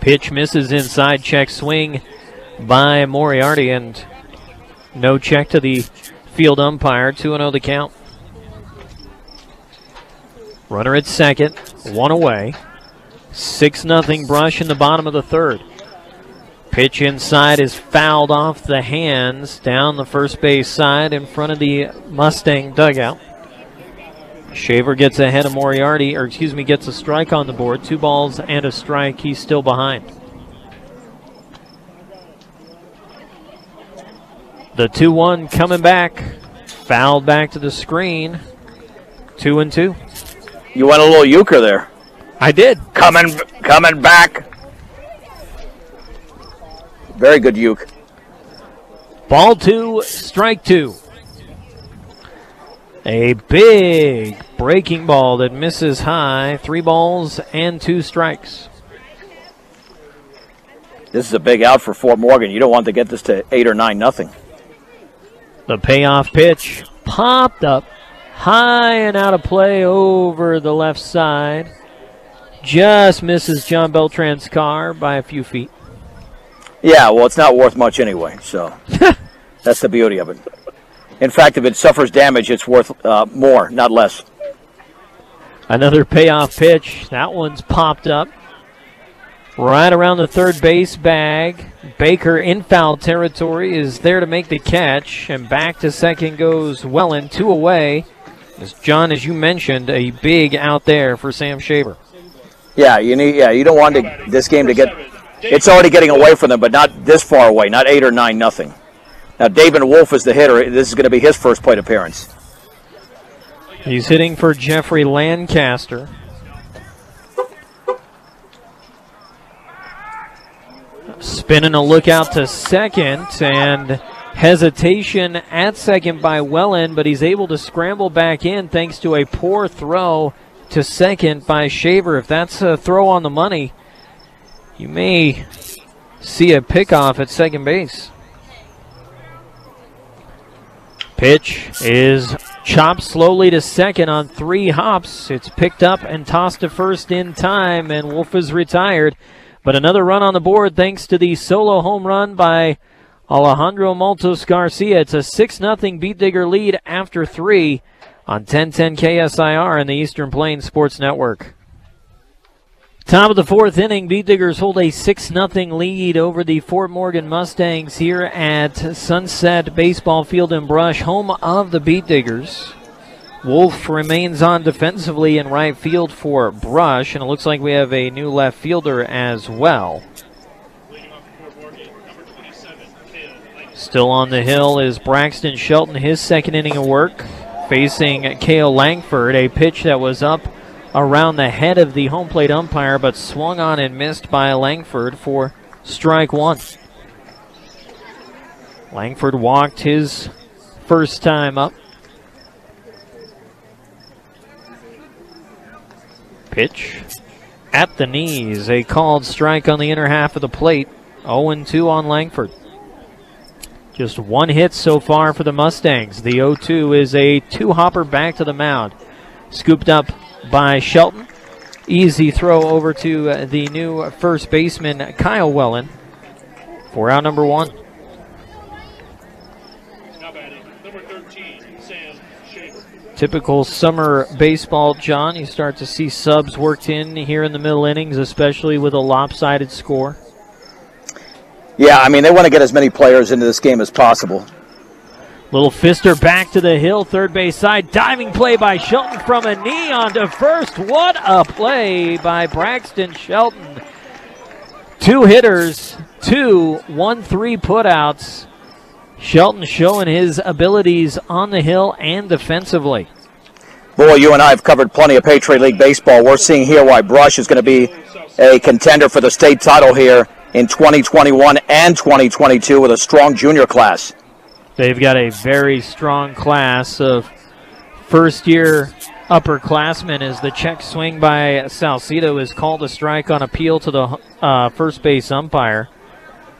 Pitch misses inside, check swing by Moriarty, and no check to the field umpire. 2-0 the count. Runner at second, 1 away. 6-0 Brush in the bottom of the 3rd. Pitch inside is fouled off the hands down the first base side in front of the Mustang dugout. Shaver gets ahead of Moriarty, gets a strike on the board. 2 balls and a strike. He's still behind. The 2-1 coming back. Fouled back to the screen. 2-2. You went a little euchre there. I did. Coming back. Very good uke. Ball 2, strike 2. A big breaking ball that misses high. 3 balls and 2 strikes. This is a big out for Fort Morgan. You don't want to get this to 8 or 9-0. The payoff pitch popped up high and out of play over the left side. Just misses John Beltran's car by a few feet. Yeah, well, it's not worth much anyway, so that's the beauty of it. In fact, if it suffers damage, it's worth more, not less. Another payoff pitch. That one's popped up right around the 3rd base bag. Baker in foul territory is there to make the catch, and back to second goes Wellen, 2 away. As John, as you mentioned, a big out there for Sam Shaver. Yeah, you don't want this game to get. It's already getting away from them, but not this far away, not 8 or 9-0. Now, David Wolf is the hitter. This is going to be his first plate appearance. He's hitting for Jeffrey Lancaster. Spinning a look out to second, and hesitation at second by Wellen, but he's able to scramble back in thanks to a poor throw to second by Shaver. If that's a throw on the money, you may see a pickoff at second base. Pitch is chopped slowly to second on 3 hops. It's picked up and tossed to first in time, and Wolf is retired. But another run on the board thanks to the solo home run by Alejandro Maltos Garcia. It's a 6-0 Beat Digger lead after 3 on 1010 KSIR and the Eastern Plains Sports Network. Top of the 4th inning, Beat Diggers hold a 6-0 lead over the Fort Morgan Mustangs here at Sunset Baseball Field in Brush, home of the Beat Diggers. Wolf remains on defensively in right field for Brush, and it looks like we have a new left fielder as well. Still on the hill is Braxton Shelton, his 2nd inning of work, facing K.O. Langford, a pitch that was up around the head of the home plate umpire, but swung on and missed by Langford for strike 1. Langford walked his first time up. Pitch at the knees, a called strike on the inner half of the plate. 0-2 on Langford. Just one hit so far for the Mustangs. The 0-2 is a two-hopper back to the mound. Scooped up by Shelton. Easy throw over to the new first baseman, Kyle Wellen, for out number 1. Now batting, number 13, Sam Shaver. Typical summer baseball, John. You start to see subs worked in here in the middle innings, especially with a lopsided score. Yeah, I mean, they want to get as many players into this game as possible. Little fister back to the hill, third base side. Diving play by Shelton from a knee onto first. What a play by Braxton Shelton. 2 hitters, 2 1-3 putouts. Shelton showing his abilities on the hill and defensively. Boy, you and I have covered plenty of Patriot League baseball. We're seeing here why Brush is going to be a contender for the state title here in 2021 and 2022 with a strong junior class. They've got a very strong class of first-year upperclassmen as the check swing by Salcedo is called a strike on appeal to the first base umpire.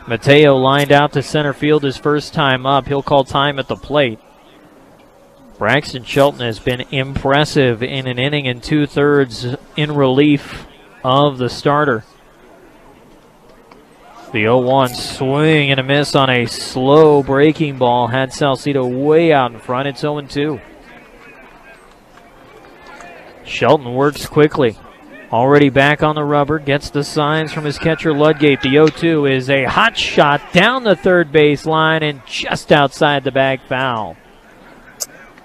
Mateo lined out to center field his first time up. He'll call time at the plate. Braxton Shelton has been impressive in an inning and 2/3 in relief of the starter. The 0-1 swing and a miss on a slow breaking ball had Salcedo way out in front. It's 0-2. Shelton works quickly. Already back on the rubber. Gets the signs from his catcher Ludgate. The 0-2 is a hot shot down the third base line and just outside the bag, foul.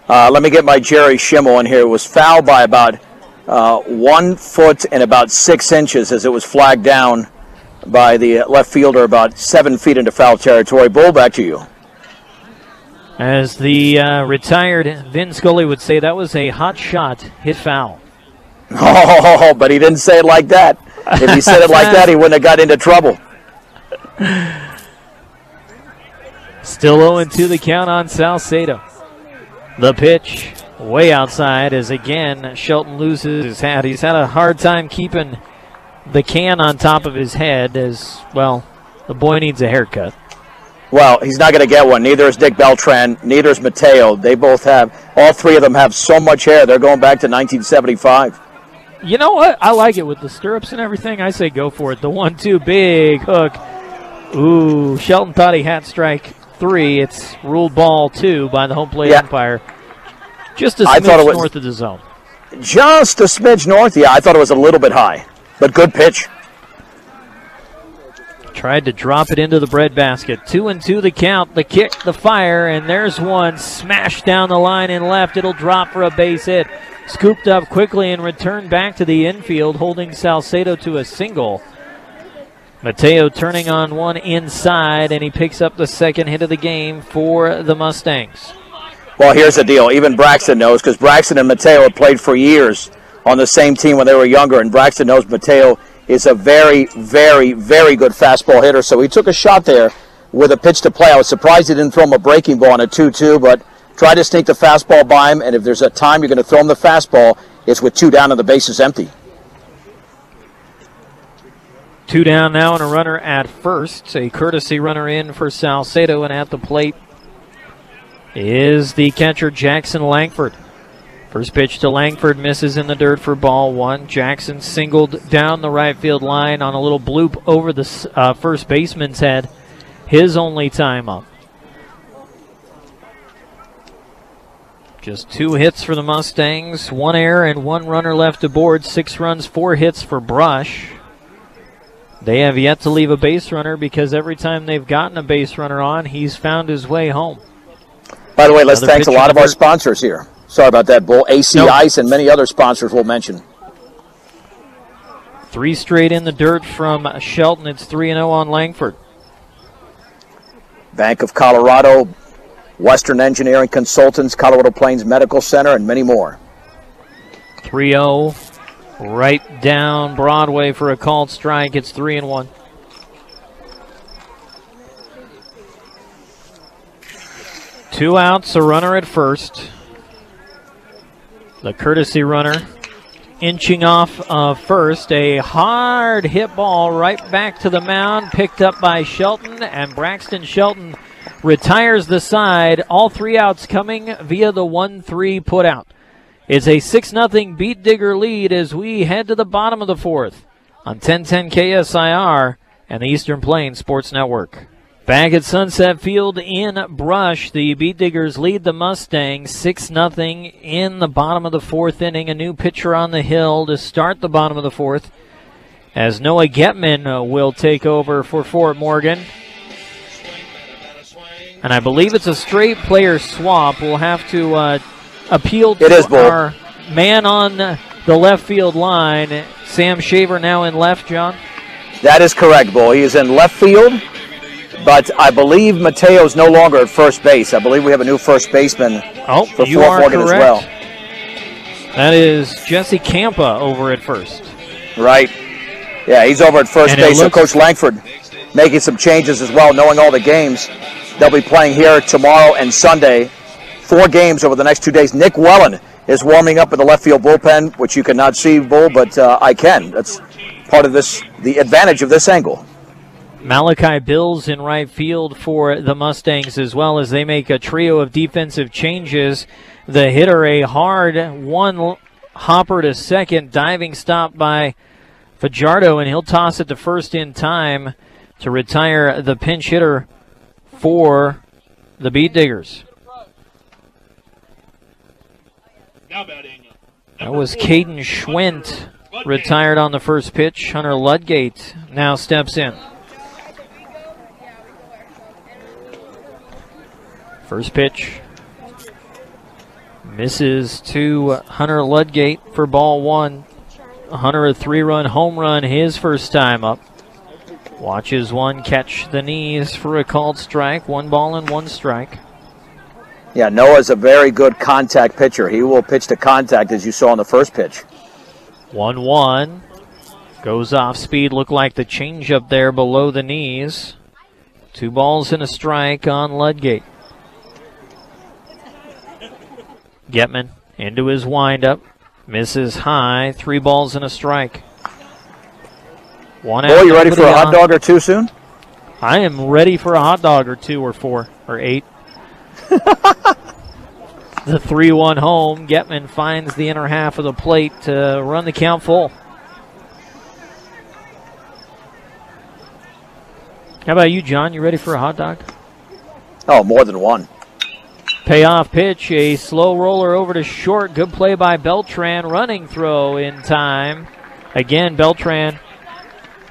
Let me get my Jerry Schimmel in here. It was fouled by about 1 foot and about 6 inches as it was flagged down by the left fielder about 7 feet into foul territory. Bull, back to you. As the retired Vin Scully would say, that was a hot shot, hit foul. Oh, but he didn't say it like that. If he said it like that, he wouldn't have got into trouble. Still 0-2 the count on Salcedo. The pitch way outside as again Shelton loses his hat. He's had a hard time keeping the can on top of his head as, well, the boy needs a haircut. Well, he's not going to get one. Neither is Dick Beltran. Neither is Mateo. They both have, all three of them have so much hair. They're going back to 1975. You know what? I like it with the stirrups and everything. I say go for it. The 1-2, big hook. Ooh, Shelton thought he had strike 3. It's ruled ball 2 by the home plate umpire. Just a smidge north of the zone. Just a smidge north? Yeah, I thought it was a little bit high. But good pitch. Tried to drop it into the breadbasket. 2-2 the count, the kick, the fire, and there's one smashed down the line and left. It'll drop for a base hit. Scooped up quickly and returned back to the infield, holding Salcedo to a single. Mateo turning on one inside, and he picks up the second hit of the game for the Mustangs. Well, here's the deal. Even Braxton knows, because Braxton and Mateo have played for years on the same team when they were younger, and Braxton knows Mateo is a very, very, very good fastball hitter. So he took a shot there with a pitch to play. I was surprised he didn't throw him a breaking ball on a 2-2, but try to sneak the fastball by him, and if there's a time you're going to throw him the fastball, it's with 2 down and the base is empty. 2 down now and a runner at first. A courtesy runner in for Salcedo, and at the plate is the catcher Jackson Langford. First pitch to Langford misses in the dirt for ball 1. Jackson singled down the right field line on a little bloop over the first baseman's head. His only time up. Just 2 hits for the Mustangs. 1 error and 1 runner left aboard. 6 runs, 4 hits for Brush. They have yet to leave a base runner because every time they've gotten a base runner on, he's found his way home. By the way, let's thank a lot of our sponsors here. Sorry about that, Bull. AC Ice and many other sponsors we'll mention. 3 straight in the dirt from Shelton. It's 3-0 on Langford. Bank of Colorado, Western Engineering Consultants, Colorado Plains Medical Center, and many more. 3-0 right down Broadway for a called strike. It's 3-1. Two outs, a runner at first. The courtesy runner inching off of first. A hard hit ball right back to the mound, picked up by Shelton, and Braxton Shelton retires the side. All 3 outs coming via the 1-3 putout. It's a 6-0 Beat Digger lead as we head to the bottom of the 4th on 1010 KSIR and the Eastern Plains Sports Network. Back at Sunset Field in Brush, the Beat Diggers lead the Mustangs 6-0 in the bottom of the 4th inning. A new pitcher on the hill to start the bottom of the 4th as Noah Getman will take over for Fort Morgan. And I believe it's a straight player swap. We'll have to appeal to our man on the left field line. Sam Shaver now in left, John? That is correct, Bull. He is in left field. But I believe Mateo's no longer at first base. I believe we have a new first baseman for Fort Morgan as well. That is Jesse Campa over at first. Right. Yeah, he's over at first base. So Coach Langford making some changes as well, knowing all the games. They'll be playing here tomorrow and Sunday. 4 games over the next 2 days. Nick Wellen is warming up in the left field bullpen, which you cannot see, Bull, but I can. That's part of this, the advantage of this angle. Malachi Bills in right field for the Mustangs as well as they make a trio of defensive changes. The hitter, a hard one hopper to second, diving stop by Fajardo, and he'll toss it to first in time to retire the pinch hitter for the Beat Diggers. That was Caden Schwint, retired on the first pitch. Hunter Ludgate now steps in. First pitch misses to Hunter Ludgate for ball 1. Hunter a 3-run home run his first time up. Watches one catch the knees for a called strike. 1 ball and 1 strike. Yeah, Noah's a very good contact pitcher. He will pitch to contact as you saw in the first pitch. 1-1. Goes off speed. Looked like the changeup there below the knees. 2 balls and a strike on Ludgate. Getman into his windup, misses high, 3 balls and a strike. 1 out. Boy, you ready for a hot dog or 2 soon? I am ready for a hot dog or 2 or 4 or 8. The 3-1 home. Getman finds the inner half of the plate to run the count full. How about you, John? You ready for a hot dog? Oh, more than 1. Payoff pitch, a slow roller over to short. Good play by Beltran. Running throw in time. Again, Beltran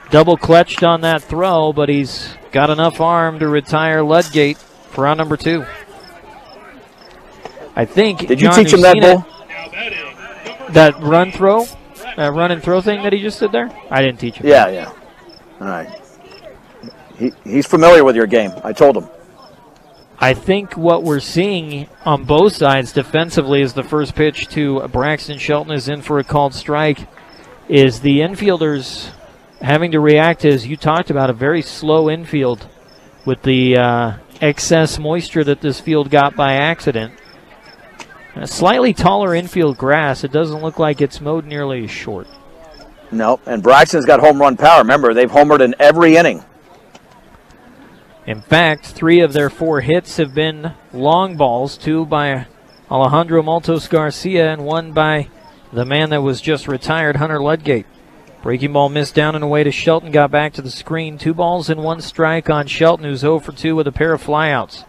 double clutched on that throw, but he's got enough arm to retire Ludgate for round number 2. I think. Did you teach him that, Bull? That run throw? That run and throw thing that he just did there? I didn't teach him. Yeah, yeah. All right. He's familiar with your game. I told him. I think what we're seeing on both sides defensively is the first pitch to Braxton Shelton is in for a called strike, is the infielders having to react, as you talked about, a very slow infield with the excess moisture that this field got by accident. A slightly taller infield grass. It doesn't look like it's mowed nearly as short. No, and Braxton's got home run power. Remember, they've homered in every inning. In fact, 3 of their 4 hits have been long balls, 2 by Alejandro Maltos Garcia and 1 by the man that was just retired, Hunter Ludgate. Breaking ball missed down and away to Shelton, got back to the screen. 2 balls and 1 strike on Shelton, who's 0 for 2 with a pair of flyouts.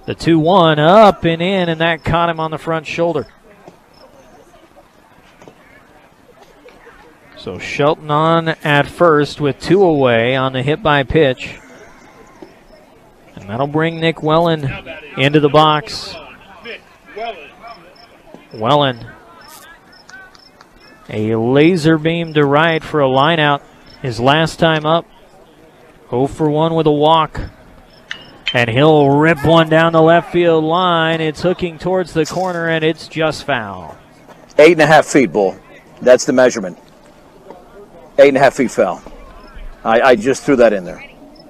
The 2-1 up and in, and that caught him on the front shoulder. So Shelton on at first with 2 away on the hit by pitch. And that'll bring Nick Wellen into the box. Wellen. A laser beam to right for a line out. His last time up. 0 for 1 with a walk. And he'll rip one down the left field line. It's hooking towards the corner, and it's just foul. 8.5 feet, Bull. That's the measurement. 8.5 feet foul. I just threw that in there.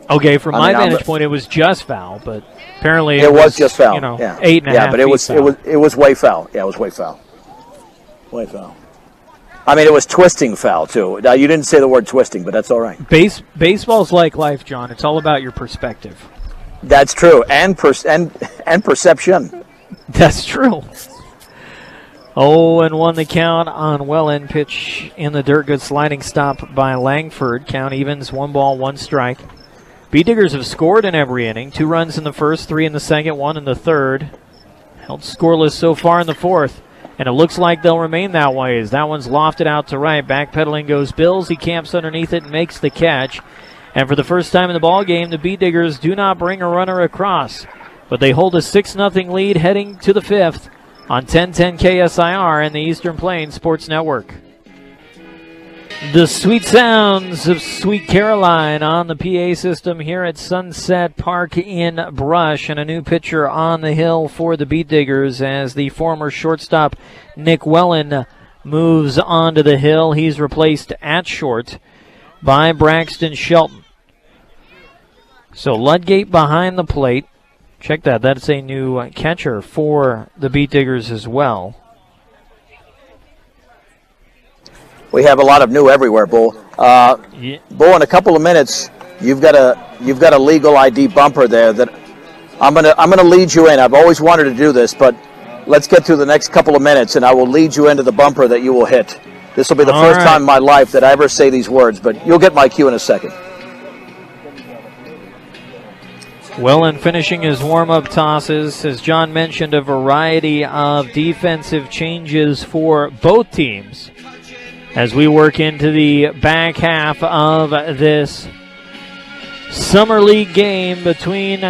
Okay, from my vantage point, it was just foul, but apparently it was just foul. You know, yeah. 8.5. Yeah, but it was way foul. Yeah, it was way foul. Way foul. I mean, it was twisting foul too. Now, you didn't say the word twisting, but that's all right. Baseball's like life, John. It's all about your perspective. That's true, and perception. That's true. 0-1 the count on Wellen. Pitch in the dirt. Good sliding stop by Langford. Count evens, 1 ball, 1 strike. Bee Diggers have scored in every inning. 2 runs in the first, 3 in the second, 1 in the third. Held scoreless so far in the fourth. And it looks like they'll remain that way as that one's lofted out to right. Backpedaling goes Bills. He camps underneath it and makes the catch. And for the first time in the ball game, the Bee Diggers do not bring a runner across. But they hold a 6-0 lead heading to the 5th on 1010 KSIR and the Eastern Plains Sports Network. The sweet sounds of Sweet Caroline on the PA system here at Sunset Park in Brush, and a new pitcher on the hill for the Bee Diggers as the former shortstop Nick Wellen moves onto the hill. He's replaced at short by Braxton Shelton. So Ludgate behind the plate. Check that. That's a new catcher for the Bee Diggers as well. We have a lot of new everywhere, Bull. Bull, in a couple of minutes, you've got a legal ID bumper there that I'm gonna lead you in. I've always wanted to do this, but let's get through the next couple of minutes, and I will lead you into the bumper that you will hit. This will be the first time in my life that I ever say these words, but you'll get my cue in a second. Wellen finishing his warm-up tosses. As John mentioned, a variety of defensive changes for both teams as we work into the back half of this Summer League game between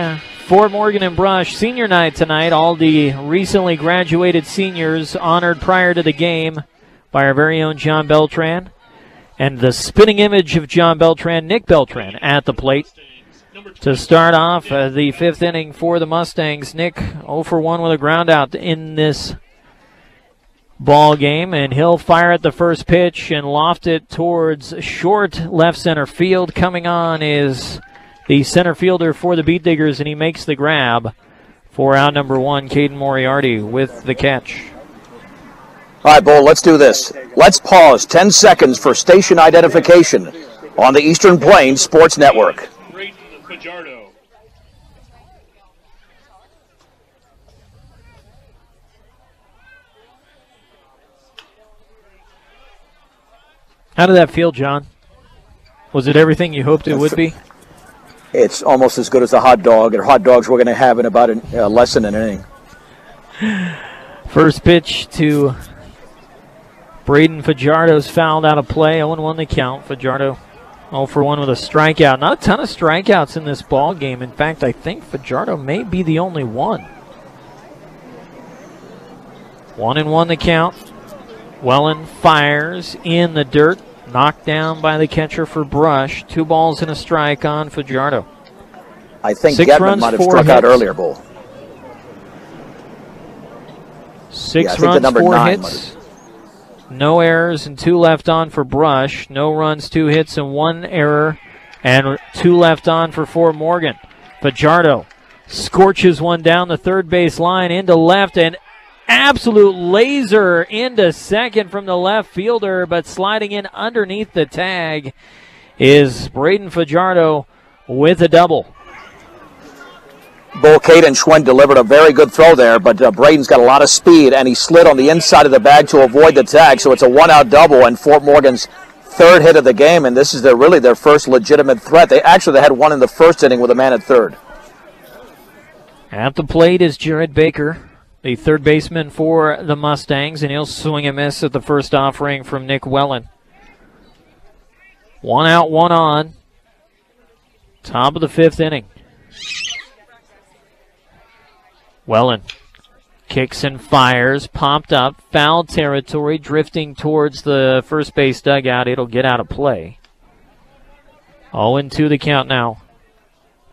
Fort Morgan and Brush. Senior night tonight. All the recently graduated seniors honored prior to the game by our very own John Beltran. And the spinning image of John Beltran, Nick Beltran, at the plate. To start off the 5th inning for the Mustangs, Nick 0 for 1 with a ground out in this ball game, and he'll fire at the first pitch and loft it towards short left center field. Coming on is the center fielder for the Bee Diggers, and he makes the grab for out number 1, Caden Moriarty with the catch. All right, Bull, let's do this. Let's pause 10 seconds for station identification on the Eastern Plains Sports Network. Fajardo. How did that feel, John? Was it everything you hoped it would be? It's almost as good as a hot dog, or hot dogs we're going to have in about less than an inning. First pitch to Braden Fajardo's fouled out of play. 0-1 the count. Fajardo 0 for 1 with a strikeout. Not a ton of strikeouts in this ball game. In fact, I think Fajardo may be the only one. 1-1 the count. Wellen fires in the dirt. Knocked down by the catcher for Brush. 2 balls and a strike on Fajardo. I think Getman might have struck out earlier, Bull. 6 runs, 4 hits. No errors and 2 left on for Brush. No runs, 2 hits, and 1 error. And 2 left on for Fort Morgan. Fajardo scorches one down the third base line into left, and absolute laser into second from the left fielder, but sliding in underneath the tag is Braden Fajardo with a double. Bull, Caden Schwinn delivered a very good throw there, but Braden's got a lot of speed, and he slid on the inside of the bag to avoid the tag, so it's a 1-out double and Fort Morgan's 3rd hit of the game, and this is really their first legitimate threat. They had one in the 1st inning with a man at 3rd. At the plate is Jared Baker, the 3rd baseman for the Mustangs, and he'll swing and miss at the first offering from Nick Wellen. 1 out, 1 on. Top of the 5th inning. Wellen kicks and fires, popped up, foul territory, drifting towards the first base dugout. It'll get out of play. 0-2 the count now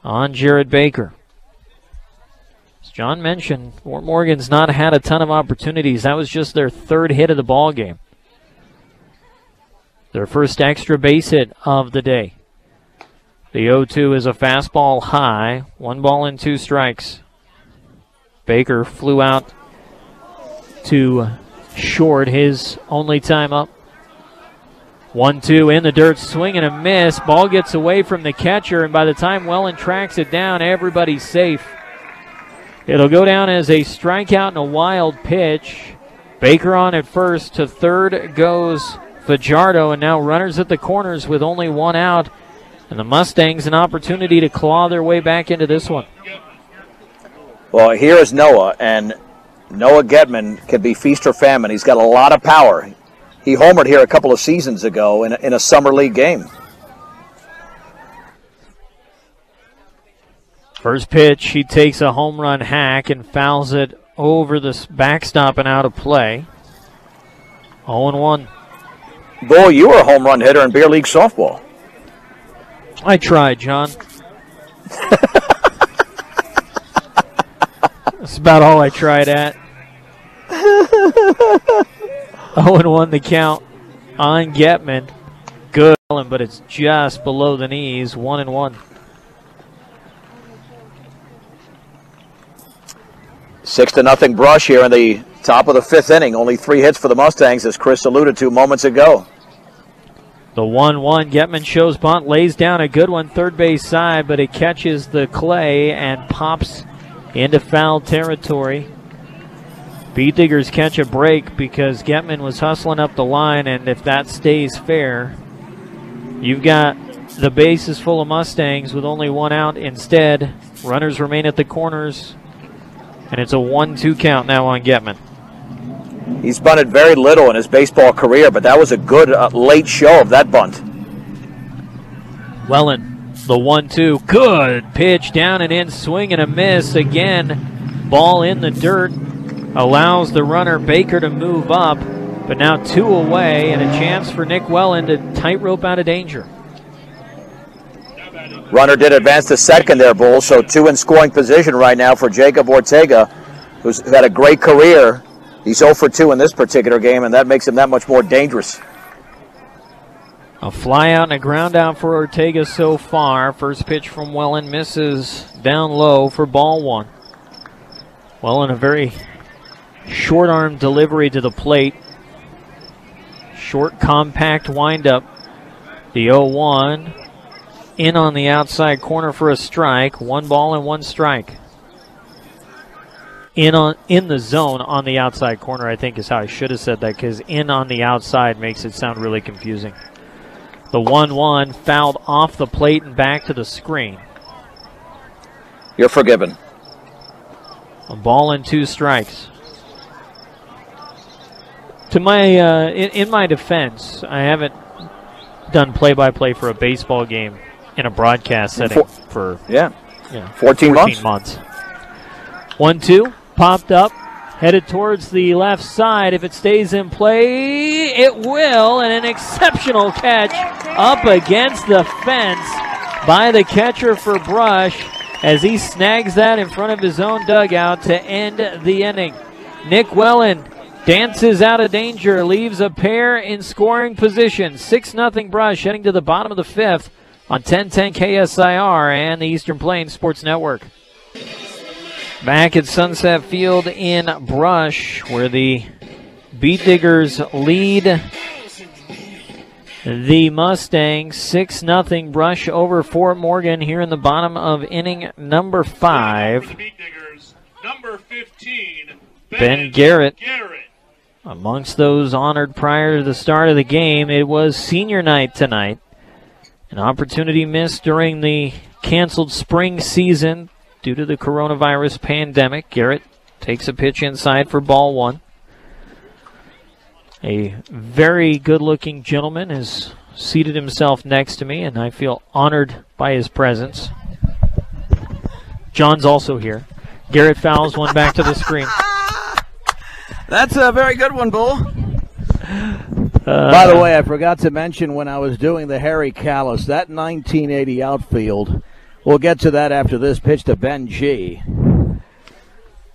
on Jared Baker. As John mentioned, Fort Morgan's not had a ton of opportunities. That was just their 3rd hit of the ball game. Their first extra base hit of the day. The 0-2 is a fastball high, 1 ball and 2 strikes. Baker flew out to short, his only time up. 1-2 in the dirt, swing and a miss. Ball gets away from the catcher, and by the time Welland tracks it down, everybody's safe. It'll go down as a strikeout and a wild pitch. Baker on at first. To third goes Fajardo, and now runners at the corners with only one out. And the Mustangs an opportunity to claw their way back into this one. Well, here is Noah, and Noah Getman can be feast or famine. He's got a lot of power. He homered here a couple of seasons ago in a summer league game. First pitch, he takes a home run hack and fouls it over the backstop and out of play. 0-1. Boy, you were a home run hitter in beer league softball. I tried, John. That's about all I tried at. 0-1 the count on Getman. Good, but it's just below the knees. 1-1. 6-0 Brush here in the top of the 5th inning. Only 3 hits for the Mustangs, as Chris alluded to moments ago. The 1-1, Getman shows bunt, lays down a good one third base side, but it catches the clay and pops into foul territory. Beat Diggers catch a break because Getman was hustling up the line, and if that stays fair, you've got the bases full of Mustangs with only one out. Instead, runners remain at the corners, and it's a 1-2 count now on Getman. He's bunted very little in his baseball career, but that was a good late show of that bunt. Welland, the 1-2. Good pitch down and in, swing and a miss. Again, ball in the dirt. Allows the runner Baker to move up, but now 2 away and a chance for Nick Welland to tightrope out of danger. Runner did advance to second there, Bull, so 2 in scoring position right now for Jacob Ortega, who's had a great career. He's 0 for 2 in this particular game, and that makes him that much more dangerous. A fly out and a ground out for Ortega so far. First pitch from Welland misses down low for ball 1. Welland, a very short arm delivery to the plate. Short, compact windup. The 0-1 in on the outside corner for a strike. 1 ball and 1 strike. In the zone on the outside corner, I think is how I should have said that, because in on the outside makes it sound really confusing. The 1-1 fouled off the plate and back to the screen. You're forgiven. A ball and 2 strikes. To my in my defense, I haven't done play-by-play for a baseball game in a broadcast setting for 14 months. 1-2 popped up, headed towards the left side. If it stays in play, it will, and an exceptional catch up against the fence by the catcher for Brush as he snags that in front of his own dugout to end the inning. Nick Welland dances out of danger, leaves a pair in scoring position. 6-0 Brush heading to the bottom of the 5th on 1010 KSIR and the Eastern Plains Sports Network. Back at Sunset Field in Brush, where the Beat Diggers lead the Mustangs 6-0. Brush over Fort Morgan here in the bottom of inning number 5. Number 15, Ben Garrett. Amongst those honored prior to the start of the game, it was senior night tonight. An opportunity missed during the canceled spring season due to the coronavirus pandemic. Garrett takes a pitch inside for ball 1. A very good-looking gentleman has seated himself next to me, and I feel honored by his presence. John's also here. Garrett fouls one back to the screen. That's a very good one, Bull. By the way, I forgot to mention when I was doing the Harry Callis, that 1980 outfield, we'll get to that after this pitch to Ben G.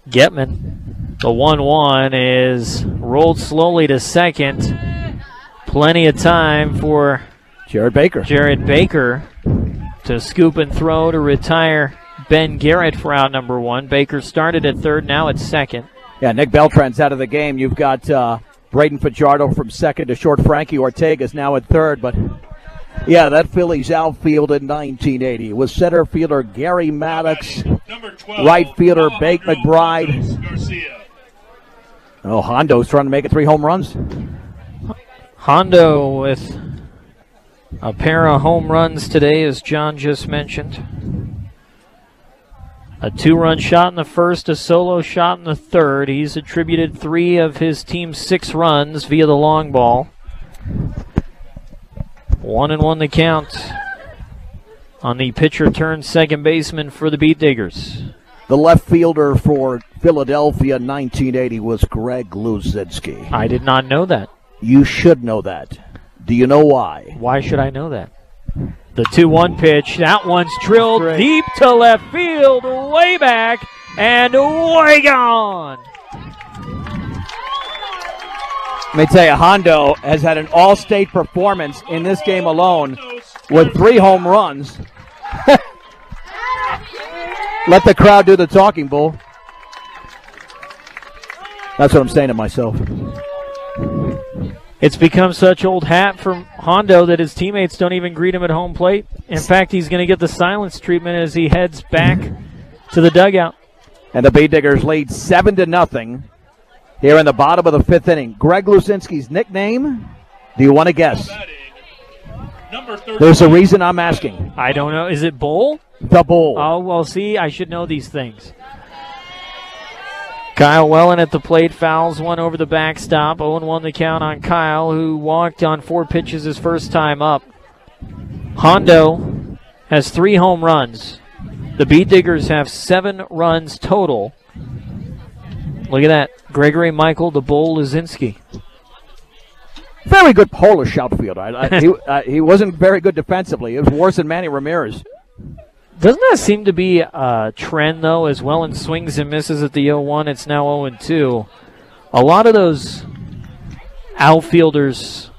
Getman, the 1-1 is rolled slowly to second. Plenty of time for Jared Baker to scoop and throw to retire Ben Garrett for out number 1. Baker started at third, now at second. Yeah, Nick Beltran's out of the game. You've got Braden Fajardo from second to short. Frankie Ortega is now at third, but yeah, that Phillies outfield in 1980 was center fielder Gary Maddox, right fielder Bake McBride. Oh, Hondo's trying to make it 3 home runs. Hondo with a pair of home runs today, as John just mentioned. A 2-run shot in the first, a solo shot in the third. He's attributed 3 of his team's 6 runs via the long ball. 1-1 the count on the pitcher turned second baseman for the Beat Diggers. The left fielder for Philadelphia in 1980 was Greg Luzinski. I did not know that. You should know that. Do you know why? Why should I know that? The 2-1 pitch. That one's drilled deep to left field, way back, and way gone. Let me tell you, Hondo has had an all-state performance in this game alone with 3 home runs. Let the crowd do the talking, Bull. That's what I'm saying to myself. It's become such old hat for Hondo that his teammates don't even greet him at home plate. In fact, he's going to get the silence treatment as he heads back to the dugout. And the Beat Diggers lead 7-0 here in the bottom of the 5th inning. Greg Luzinski's nickname, do you want to guess? There's a reason I'm asking. I don't know. Is it Bull? The Bull. Oh, well, see, I should know these things. Kyle Wellen at the plate, fouls one over the backstop. 0-1 the count on Kyle, who walked on 4 pitches his first time up. Hondo has 3 home runs. The Beat Diggers have 7 runs total. Look at that. Gregory Michael, the Bull Luzinski. Very good Polish outfielder. He wasn't very good defensively. It was worse than Manny Ramirez. Doesn't that seem to be a trend, though, as well in swings and misses at the 0-1? It's now 0-2. A lot of those outfielders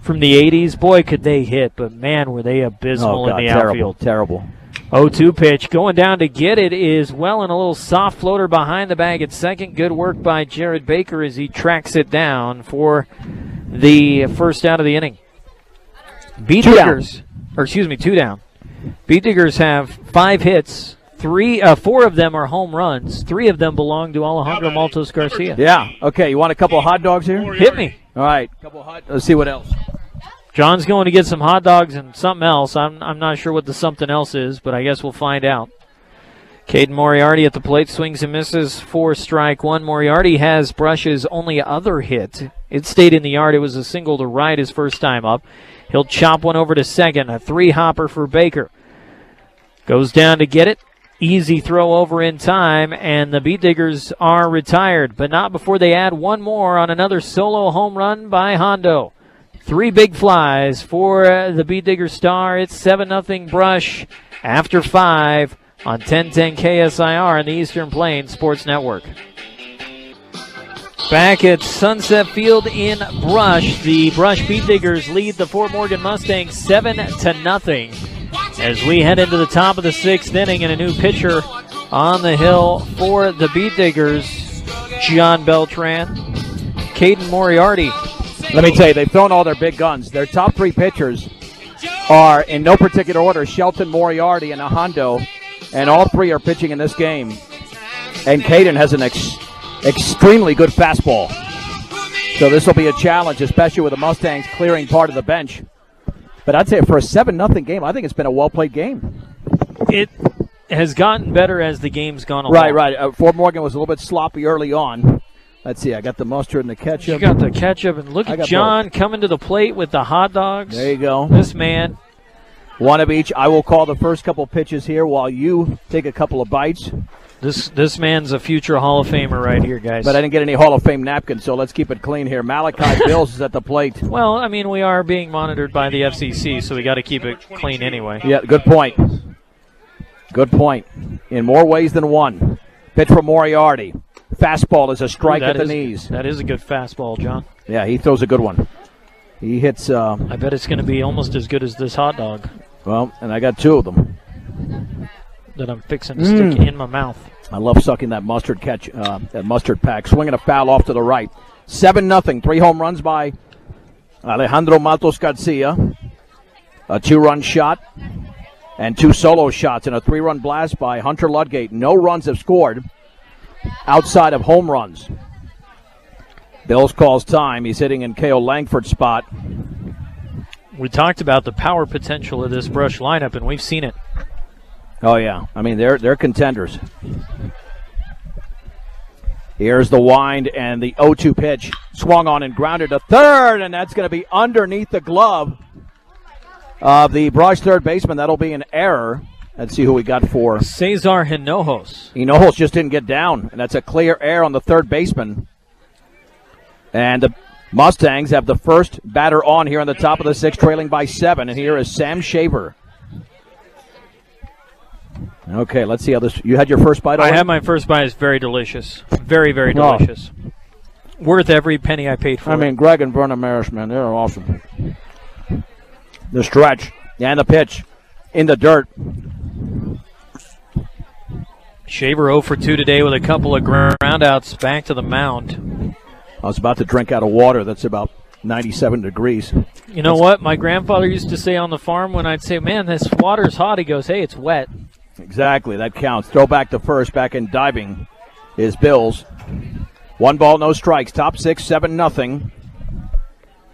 from the 80s, boy, could they hit, but, man, were they abysmal in the outfield. Terrible. 0-2 pitch. Going down to get it is Wellen, a little soft floater behind the bag at second. Good work by Jared Baker as he tracks it down for the first out of the inning. Beat Diggers, or excuse me, 2 down. Beat Diggers have 5 hits. 4 of them are home runs. 3 of them belong to Alejandro Maltos Garcia. Yeah. Okay. You want a couple of hot dogs here? Hit me. All right. Let's see what else. John's going to get some hot dogs and something else. I'm not sure what the something else is, but I guess we'll find out. Caden Moriarty at the plate, swings and misses for strike 1. Moriarty has Brush's only other hit. It stayed in the yard. It was a single to right his first time up. He'll chop one over to second. A 3-hopper for Baker. Goes down to get it. Easy throw over in time, and the Beat Diggers are retired, but not before they add 1 more on another solo home run by Hondo. 3 big flies for the Beat Digger star. It's 7-0 Brush after 5 on 1010 KSIR and the Eastern Plains Sports Network. Back at Sunset Field in Brush, the Brush Beat Diggers lead the Fort Morgan Mustangs 7-0 as we head into the top of the 6th inning, and a new pitcher on the hill for the Beat Diggers, John Beltran. Caden Moriarty. Let me tell you, they've thrown all their big guns. Their top 3 pitchers are, in no particular order, Shelton, Moriarty, and Hondo, and all 3 are pitching in this game. And Caden has an extremely good fastball. So this will be a challenge, especially with the Mustangs clearing part of the bench. But I'd say for a 7-0 game, I think it's been a well-played game. It has gotten better as the game's gone along. Right. Fort Morgan was a little bit sloppy early on. Let's see, I got the mustard and the ketchup. You got the ketchup, and look at John coming to the plate with the hot dogs. There you go. This man. 1 of each. I will call the first couple pitches here while you take a couple of bites. This man's a future Hall of Famer right here, guys. But I didn't get any Hall of Fame napkins, so let's keep it clean here. Malachi Bills is at the plate. Well, I mean, we are being monitored by the FCC, so we got to keep it clean anyway. Yeah, good point. Good point. In more ways than one. Pitch from Moriarty. Fastball is a strike at the knees. That is a good fastball, John. Yeah, he throws a good one. He hits... I bet it's going to be almost as good as this hot dog. Well, and I got 2 of them that I'm fixing to stick in my mouth. I love sucking that mustard that mustard pack. Swinging a foul off to the right. 7-0. 3 home runs by Alejandro Matos Garcia, a 2-run shot, and 2 solo shots, and a 3-run blast by Hunter Ludgate. No runs have scored outside of home runs. Bills calls time. He's hitting in K.O. Langford's spot. We talked about the power potential of this Brush lineup, and we've seen it. Oh, yeah. I mean, they're contenders. Here's the wind and the 0-2 pitch. Swung on and grounded to third, and that's going to be underneath the glove of the Brush third baseman. That'll be an error. Let's see who we got for. Cesar Hinojos. Hinojos just didn't get down, and that's a clear error on the third baseman. And the Mustangs have the first batter on here on the top of the 6th, trailing by 7. And here is Sam Shaver. Okay, let's see how this. You had your first bite already? I had my first bite. It's very delicious. Very, very delicious. Worth every penny I paid for it. I mean, Greg and Vernon Maris, man, they're awesome. The stretch and the pitch in the dirt. Shaver 0 for 2 today with a couple of ground outs back to the mound. I was about to drink out of water that's about 97 degrees. You know what? My grandfather used to say on the farm when I'd say, man, this water's hot, he goes, hey, it's wet. Exactly, that counts. Throw back to first, back in diving is Bills. 1 ball, no strikes. Top 6, 7-0.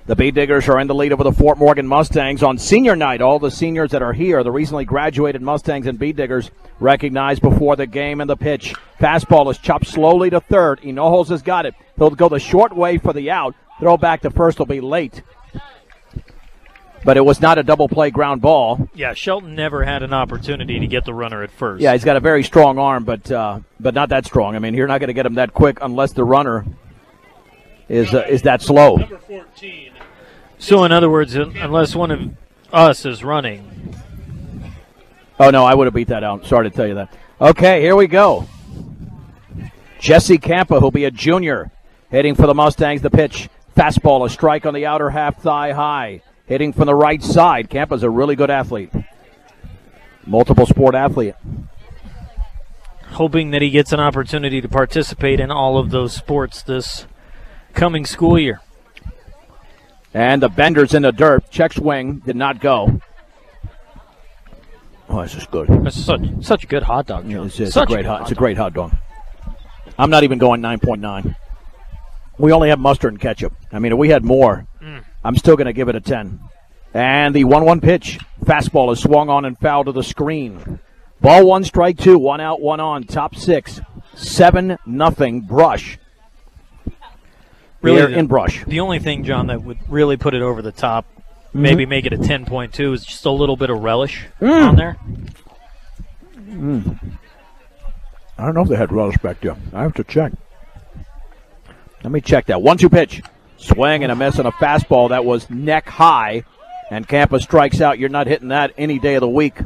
The Bee Diggers are in the lead over the Fort Morgan Mustangs on senior night. All the seniors that are here, the recently graduated Mustangs and Bee Diggers, recognized before the game, and the pitch. Fastball is chopped slowly to third. Hinojos has got it. He'll go the short way for the out. Throw back to first will be late. But it was not a double play ground ball. Yeah, Shelton never had an opportunity to get the runner at first. Yeah, he's got a very strong arm, but not that strong. I mean, you're not going to get him that quick unless the runner is that slow. Number 14. So, in other words, unless one of us is running. Oh, no, I would have beat that out. Sorry to tell you that. Okay, here we go. Jesse Campa, who'll be a junior, hitting for the Mustangs. The pitch, fastball, a strike on the outer half thigh high. Hitting from the right side. Campa's a really good athlete. Multiple sport athlete. Hoping that he gets an opportunity to participate in all of those sports this coming school year. And the bender's in the dirt. Check swing, did not go. Oh, this is good. It's such a good hot dog, Joe. It's a great hot dog. I'm not even going 9.9. We only have mustard and ketchup. I mean, if we had more, I'm still going to give it a 10. And the 1-1 pitch. Fastball is swung on and fouled to the screen. Ball 1, strike 2. 1 out, 1 on. Top 6. 7-0 Brush. Really in Brush. The only thing, John, that would really put it over the top, maybe make it a 10.2, is just a little bit of relish on there. I don't know if they had relish back there. I have to check. Let me check that. 1-2 pitch. Swing and a miss on a fastball that was neck high. And Campa strikes out. You're not hitting that any day of the week.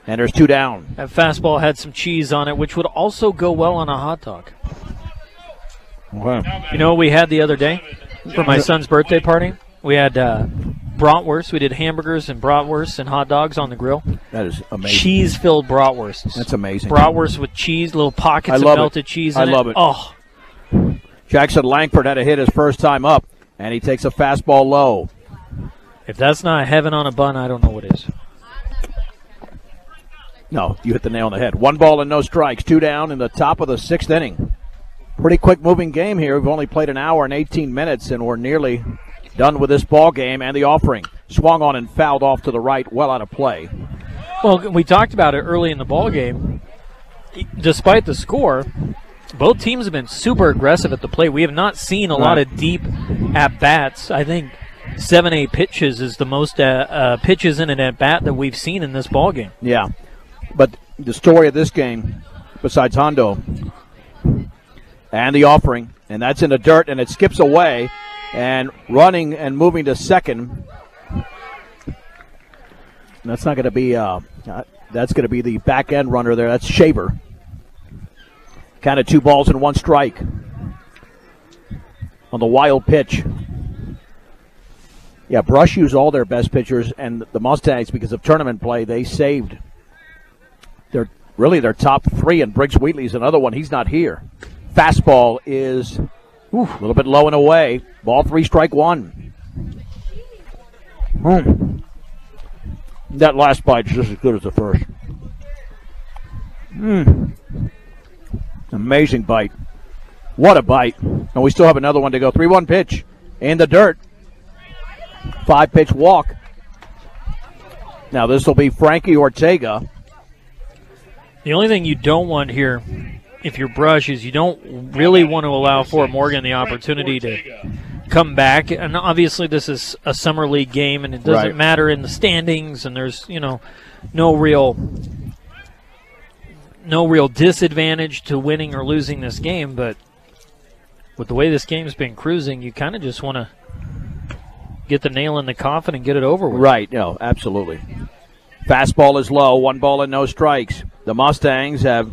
And there's 2 down. That fastball had some cheese on it, which would also go well on a hot dog. Okay. You know what we had the other day for my son's birthday party? We had bratwurst. We did hamburgers and bratwurst and hot dogs on the grill. That is amazing. Cheese-filled bratwursts. That's amazing. Bratwurst with cheese, little pockets of melted cheese in it. I love it. Oh. Jackson Langford had a hit his first time up, and he takes a fastball low. If that's not heaven on a bun, I don't know what is. No, you hit the nail on the head. 1 ball and no strikes. 2 down in the top of the 6th inning. Pretty quick moving game here. We've only played an hour and 18 minutes, and we're nearly done with this ball game and the offering. Swung on and fouled off to the right, well out of play. Well, we talked about it early in the ball game. Despite the score, both teams have been super aggressive at the plate. We have not seen a lot of deep at-bats. I think 7-8 pitches is the most pitches in an at-bat that we've seen in this ball game. Yeah, but the story of this game, besides Hondo, and the offering, and that's in the dirt, and it skips away, and running and moving to second. That's not going to be that's going to be the back end runner there. That's Shaver. Kind of 2 balls and 1 strike on the wild pitch. Yeah, Brush used all their best pitchers, and the Mustangs, because of tournament play, they saved their top 3, and Briggs Wheatley's another one. He's not here. Fastball is A little bit low and away. Ball 3, strike 1. That last bite's just as good as the first. Amazing bite. What a bite. And we still have another one to go. 3-1 pitch in the dirt. 5-pitch walk. Now this will be Frankie Ortega. The only thing you don't want here, if you're Brush, is you don't really want to allow Fort Morgan the opportunity to come back. And obviously this is a summer league game, and it doesn't matter in the standings, and there's, no real disadvantage to winning or losing this game. But with the way this game's been cruising, you kind of just want to get the nail in the coffin and get it over with. Right, no, absolutely. Fastball is low, 1 ball and no strikes. The Mustangs have,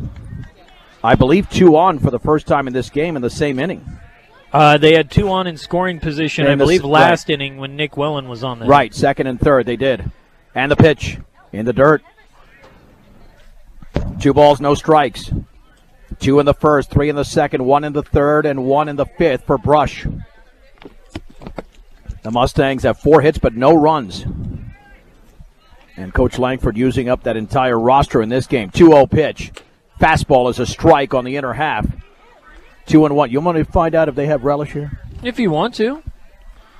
I believe, 2 on for the first time in this game in the same inning. They had 2 on in scoring position, I believe, last inning when Nick Wellen was on there. Right, second and third, they did. And the pitch in the dirt. 2 balls, no strikes. 2 in the first, 3 in the second, 1 in the third, and 1 in the fifth for Brush. The Mustangs have 4 hits but no runs. And Coach Langford using up that entire roster in this game. 2-0 pitch. Fastball is a strike on the inner half. 2-1. You want to find out if they have relish here? If you want to.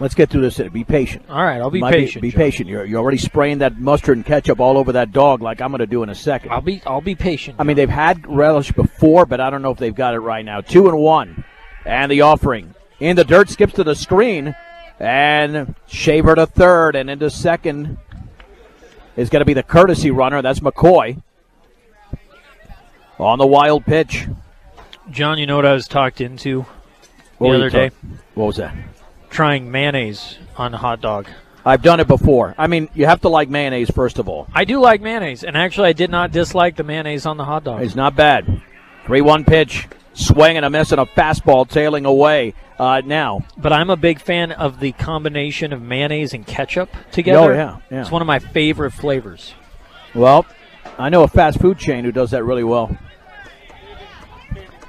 Let's get through this. Be patient. All right, I'll be patient. Be patient. You're already spraying that mustard and ketchup all over that dog like I'm going to do in a second. I'll be patient. I mean, they've had relish before, but I don't know if they've got it right now. 2-1. And the offering. In the dirt, skips to the screen. And Shaver to third, and into second is going to be the courtesy runner. That's McCoy. On the wild pitch. John, you know what I was talked into the other day? What was that? Trying mayonnaise on a hot dog. I've done it before. I mean, you have to like mayonnaise, first of all. I do like mayonnaise, and actually I did not dislike the mayonnaise on the hot dog. It's not bad. 3-1 pitch. Swing and a miss and a fastball tailing away now. But I'm a big fan of the combination of mayonnaise and ketchup together. Oh, yeah. It's one of my favorite flavors. Well, I know a fast food chain who does that really well.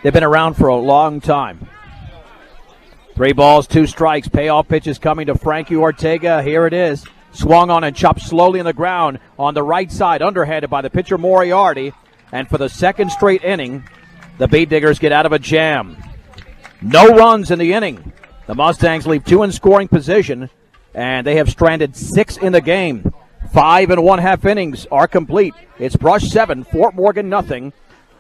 They've been around for a long time. 3 balls, 2 strikes. Payoff pitch is coming to Frankie Ortega. Here it is. Swung on and chopped slowly in the ground on the right side, underhanded by the pitcher Moriarty. And for the second straight inning, the Bead Diggers get out of a jam. No runs in the inning. The Mustangs leave 2 in scoring position, and they have stranded 6 in the game. 5 1/2 innings are complete. It's Brush 7, Fort Morgan nothing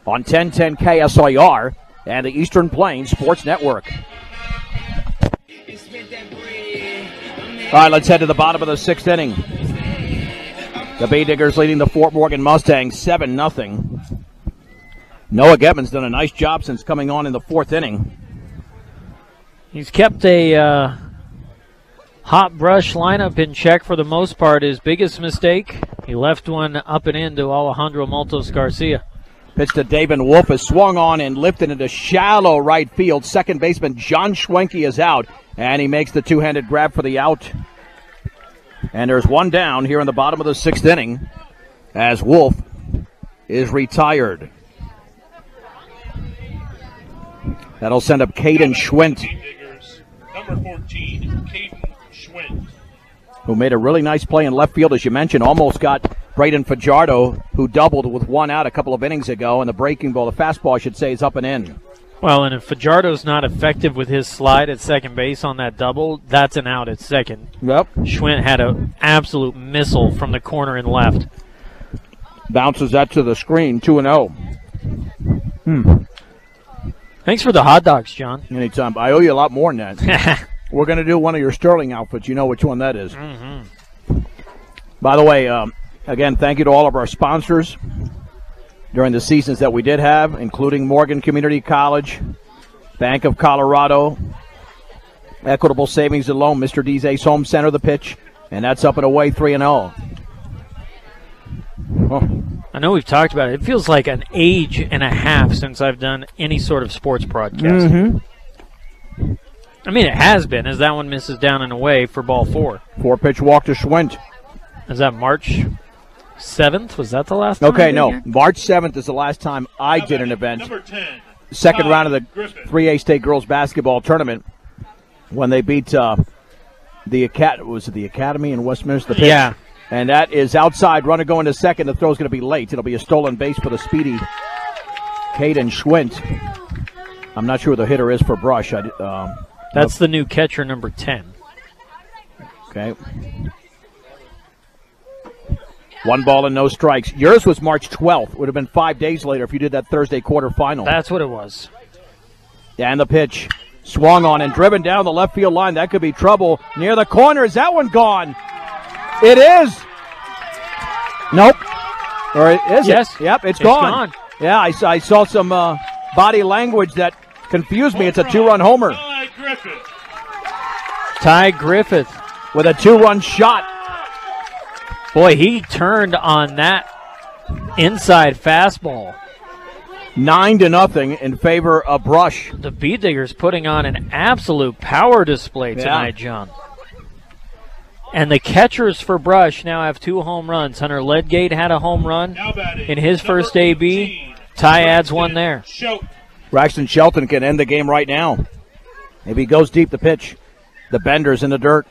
on 1010 KSIR and the Eastern Plains Sports Network. All right, let's head to the bottom of the 6th inning. The Bead Diggers leading the Fort Morgan Mustangs 7-0. Noah Getman's done a nice job since coming on in the 4th inning. He's kept a hot Brush lineup in check for the most part. His biggest mistake, he left one up and in to Alejandro Maltos Garcia. Pitch to David Wolf is swung on and lifted into shallow right field. Second baseman John Schwenke is out, and he makes the 2-handed grab for the out. And there's 1 down here in the bottom of the 6th inning as Wolf is retired. That'll send up Caden Schwint. Number 14, Caden Schwint. Who made a really nice play in left field, as you mentioned. Almost got Braden Fajardo, who doubled with 1 out a couple of innings ago. And the breaking ball, the fastball, I should say, is up and in. Well, and if Fajardo's not effective with his slide at second base on that double, that's an out at second. Yep. Schwint had an absolute missile from the corner and left. Bounces that to the screen, 2-0. Thanks for the hot dogs, John. Anytime. I owe you a lot more than that. We're going to do one of your Sterling outfits. You know which one that is. Mm-hmm. By the way, again, thank you to all of our sponsors during the seasons that we did have, including Morgan Community College, Bank of Colorado, Equitable Savings and Loan, Mr. D's Ace Home Center, the pitch, and that's up and away 3-0. Oh. I know we've talked about it. It feels like an age and a half since I've done any sort of sports broadcasting. Mm-hmm. I mean, it has been, as that one misses down and away for ball 4. 4-pitch walk to Schwint. Is that March 7th? Was that the last time? Okay, no. March 7th is the last time I did an event. Number 10. second round of the 3A State girls basketball tournament when they beat the Academy in Westminster? The pitch. Yeah. And that is outside. Runner going to second. The throw's going to be late. It'll be a stolen base for the speedy Caden Schwint. I'm not sure who the hitter is for Brush. That's the new catcher, number 10. Okay. 1 ball and no strikes. Yours was March 12th. Would have been 5 days later if you did that Thursday quarterfinal. That's what it was. And the pitch swung on and driven down the left field line. That could be trouble near the corner. Is that one gone? It is. Nope. Or is yes. it? Yep, it's gone. Yeah, I saw some body language that confused me. It's a 2-run homer. Ty Griffith with a 2-run shot. Boy, he turned on that inside fastball. 9-0 in favor of Brush. The Beat Diggers putting on an absolute power display tonight, John. And the catchers for Brush now have 2 home runs. Hunter Ledgate had a home run in his first AB. Ty adds one there. Braxton Shelton can end the game right now. If he goes deep, the pitch. The bender's in the dirt.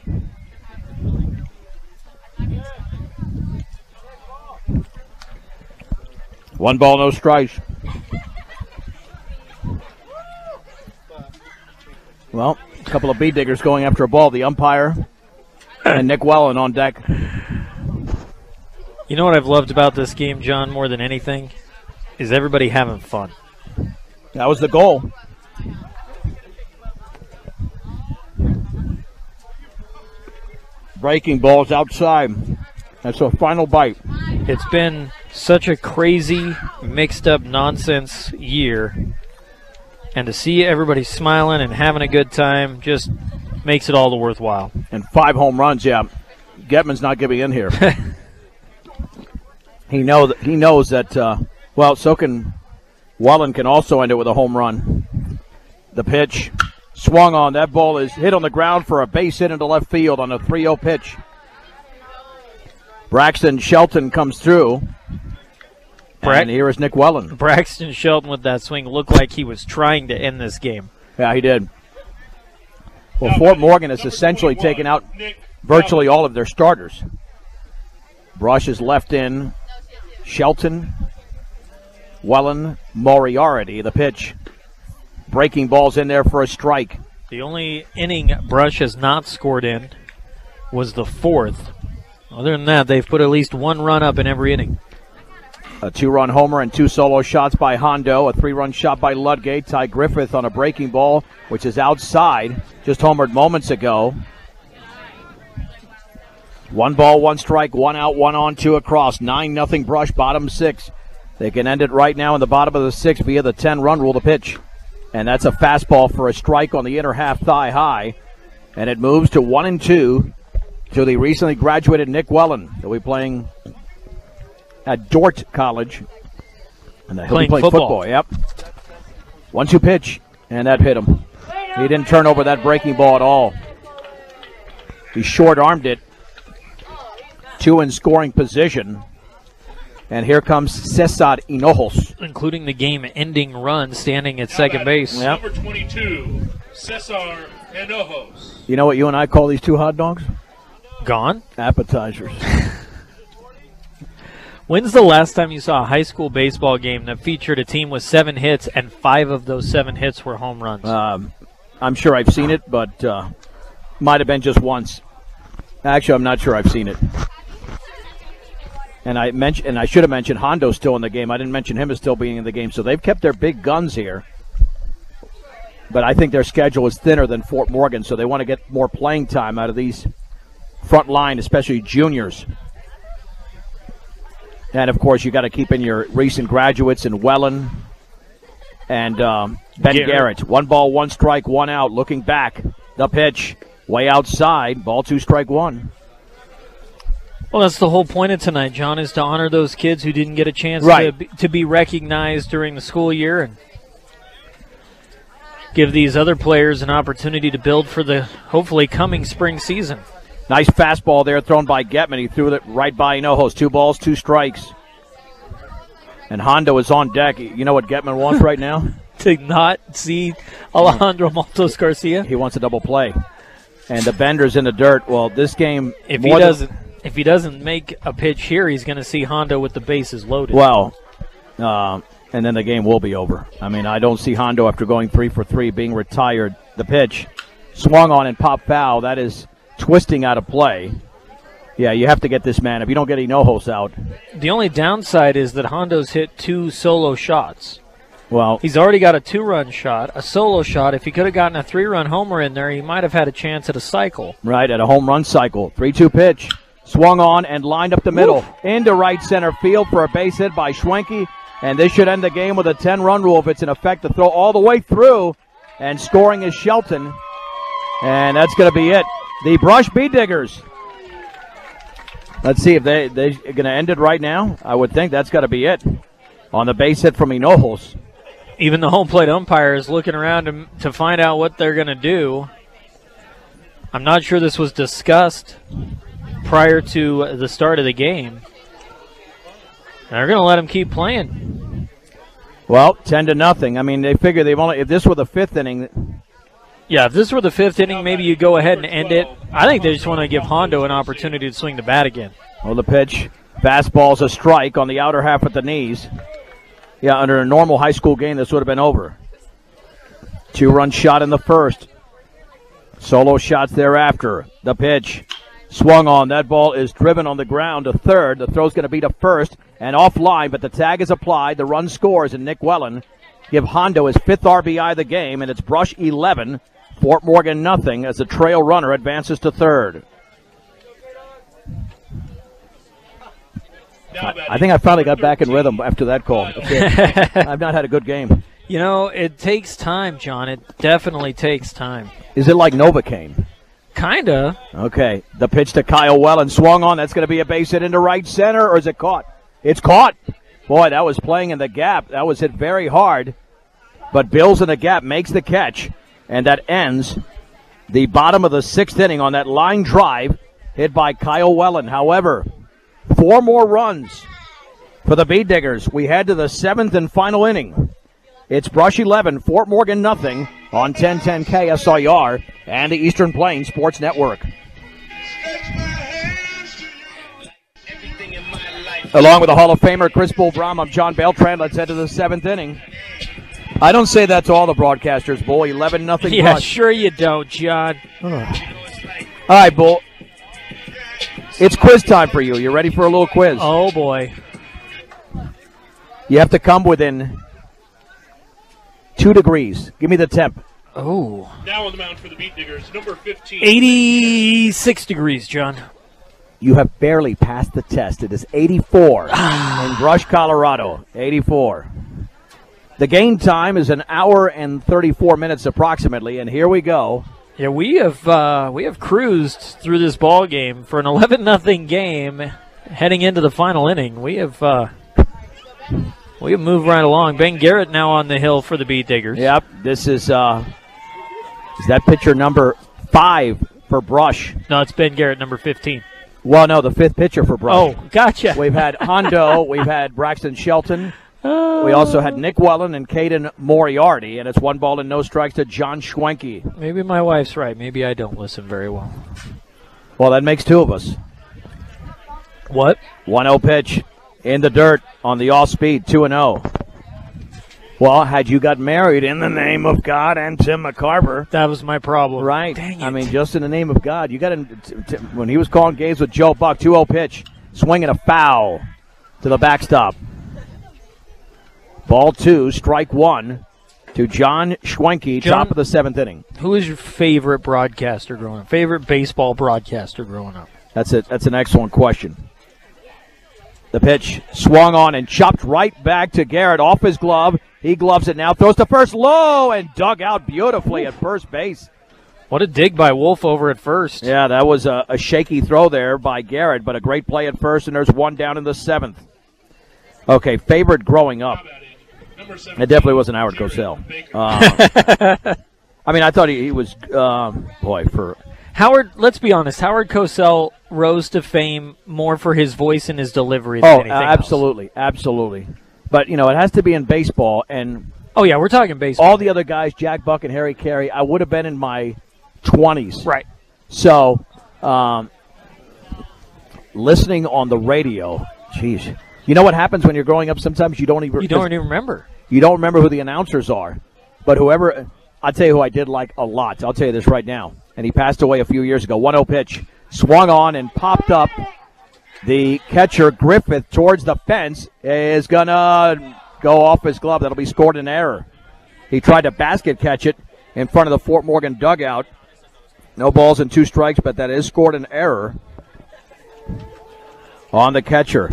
One ball, no strikes. Well, a couple of Beat Diggers going after a ball. The umpire and Nick Wellen on deck. You know what I've loved about this game, John, more than anything? Is everybody having fun. That was the goal. Breaking balls outside. That's a final bite. It's been such a crazy, mixed-up nonsense year. And to see everybody smiling and having a good time just makes it all the worthwhile. And 5 home runs, yeah. Getman's not giving in here. He knows that, so can Wallen can also end it with a home run. The pitch swung on. That ball is hit on the ground for a base hit into left field on a 3-0 pitch. Braxton Shelton comes through. And here is Nick Wellen. Braxton Shelton with that swing looked like he was trying to end this game. Yeah, he did. Well, Fort Morgan has essentially taken out virtually all of their starters. Brush is left in. Shelton, Wellen, Moriarty. The pitch. Breaking balls in there for a strike. The only inning Brush has not scored in was the 4th. Other than that, they've put at least 1 run up in every inning. A 2-run homer and 2 solo shots by Hondo. A 3-run shot by Ludgate. Ty Griffith on a breaking ball, which is outside. Just homered moments ago. 1 ball, 1 strike, 1 out, 1 on, 2 across. 9-0 Brush, bottom 6. They can end it right now in the bottom of the 6th via the 10-run rule. The pitch. And that's a fastball for a strike on the inner half thigh high. And it moves to 1-2 to the recently graduated Nick Wellen. They'll be playing at Dordt College. And he'll be playing football. Yep. 1-2 pitch. And that hit him. He didn't turn over that breaking ball at all. He short-armed it. 2 in scoring position. And here comes Cesar Hinojos. Including the game-ending run standing at second base. Yep. Number 22, Cesar Hinojos. You know what you and I call these 2 hot dogs? Gone? Appetizers. When's the last time you saw a high school baseball game that featured a team with 7 hits and 5 of those 7 hits were home runs? I'm sure I've seen it, but might have been just once. Actually, I'm not sure I've seen it. And I should have mentioned Hondo's still in the game. I didn't mention him as still being in the game. So they've kept their big guns here. But I think their schedule is thinner than Fort Morgan, so they want to get more playing time out of these front line, especially juniors. And, of course, you got to keep in your recent graduates in Wellen and Ben Garrett. 1 ball, 1 strike, 1 out. Looking back. The pitch. Way outside. Ball 2, strike 1. Well, that's the whole point of tonight, John, is to honor those kids who didn't get a chance to be recognized during the school year and give these other players an opportunity to build for the hopefully coming spring season. Nice fastball there thrown by Getman. He threw it right by Hinojos. 2 balls, 2 strikes. And Hondo is on deck. You know what Getman wants right now? to not see Alejandro Maltos Garcia? He wants a double play. And the bender's in the dirt. Well, this game, if he doesn't make a pitch here, he's going to see Hondo with the bases loaded. Well, and then the game will be over. I mean, I don't see Hondo after going 3 for 3 being retired. The pitch swung on and pop foul. That is twisting out of play. Yeah, you have to get this man. If you don't get Hinojos out. The only downside is that Hondo's hit 2 solo shots. Well, he's already got a 2-run shot, a solo shot. If he could have gotten a 3-run homer in there, he might have had a chance at a cycle. Right, at a home run cycle. 3-2 pitch. Swung on and lined up the middle. Woo. Into right center field for a base hit by Schwenke. And this should end the game with a 10-run rule if it's in effect to throw all the way through. And scoring is Shelton. And that's going to be it. The Brush Bead Diggers. Let's see if they're going to end it right now. I would think that's got to be it. On the base hit from Hinojos. Even the home plate umpire is looking around to find out what they're going to do. I'm not sure this was discussed prior to the start of the game. They're going to let him keep playing. Well, 10-0. I mean, they figure they've only, if this were the 5th inning. Yeah, if this were the 5th inning, maybe you go ahead and end it. I think they just want to give Hondo an opportunity to swing the bat again. Well, the pitch, fastball's a strike on the outer half at the knees. Yeah, under a normal high school game, this would have been over. 2-run shot in the first. Solo shots thereafter. The pitch swung on. That ball is driven on the ground to third. The throw's going to be to first and offline, but the tag is applied. The run scores, and Nick Wellen give Hondo his 5th RBI of the game, and it's Brush 11, Fort Morgan nothing as the trail runner advances to third. I think I finally got back in rhythm after that call. I've not had a good game. You know, it takes time, John. It definitely takes time. Is it like Novocaine? Kinda. Okay, the pitch to Kyle Wellen swung on. That's going to be a base hit into right center, or is it caught? It's caught. Boy, that was playing in the gap. That was hit very hard. But Bills in the gap makes the catch, and that ends the bottom of the 6th inning on that line drive hit by Kyle Wellen. However, 4 more runs for the Bead Diggers. We head to the 7th and final inning. It's Brush 11, Fort Morgan nothing on 1010 KSIR and the Eastern Plains Sports Network. Along with the Hall of Famer Chris Bull-Brahm, I'm John Beltran. Let's head to the 7th inning. I don't say that to all the broadcasters, Bull. 11-0 Yeah, Brush. sure you don't, John. All right, Bull. It's quiz time for you. You ready for a little quiz? Oh, boy. You have to come within 2 degrees. Give me the temp. Oh. Now on the mound for the Beat Diggers, number 15. 86 degrees, John. You have barely passed the test. It is 84 in Brush, Colorado. 84. The game time is 1 hour and 34 minutes approximately, and here we go. Yeah, we have cruised through this ball game for an 11-0 game, heading into the final inning. We have moved right along. Ben Garrett now on the hill for the Bead Diggers. Yep, this is that pitcher number 5 for Brush? No, it's Ben Garrett, number 15. Well, no, the 5th pitcher for Brush. Oh, gotcha. We've had Hondo, we've had Braxton Shelton. We also had Nick Wellen and Caden Moriarty, and it's 1 ball and no strikes to John Schwenke. Maybe my wife's right. Maybe I don't listen very well. Well, that makes 2 of us. What? 1-0 pitch in the dirt on the off-speed, 2-0. Well, had you got married in the name of God and Tim McCarver. That was my problem. Right. Dang it. I mean, just in the name of God. You got him when he was calling games with Joe Buck, 2-0 pitch, swinging a foul to the backstop. Ball 2, strike 1 to John Schwenke, top of the 7th inning. Who is your favorite broadcaster growing up? Favorite baseball broadcaster growing up? That's an excellent question. The pitch swung on and chopped right back to Garrett off his glove. He gloves it now, throws to first low and dug out beautifully at first base. What a dig by Wolf over at first. Yeah, that was a shaky throw there by Garrett, but a great play at first, and there's 1 down in the 7th. Okay, favorite growing up. It definitely wasn't Howard Cosell. I mean, I thought he was, for... Howard, let's be honest, Howard Cosell rose to fame more for his voice and his delivery than anything absolutely, else. absolutely. But, it has to be in baseball, and Oh, yeah, we're talking baseball. All the other guys, Jack Buck and Harry Carey, I would have been in my 20s. Right. So, listening on the radio, geez. You know what happens when you're growing up? Sometimes you don't even remember. You don't remember who the announcers are. But whoever, I'll tell you who I did like a lot. I'll tell you this right now. And he passed away a few years ago. 1-0 pitch. Swung on and popped up. The catcher, Griffith, towards the fence, is going to go off his glove. That'll be scored in error. He tried to basket catch it in front of the Fort Morgan dugout. No balls and 2 strikes, but that is scored in error on the catcher.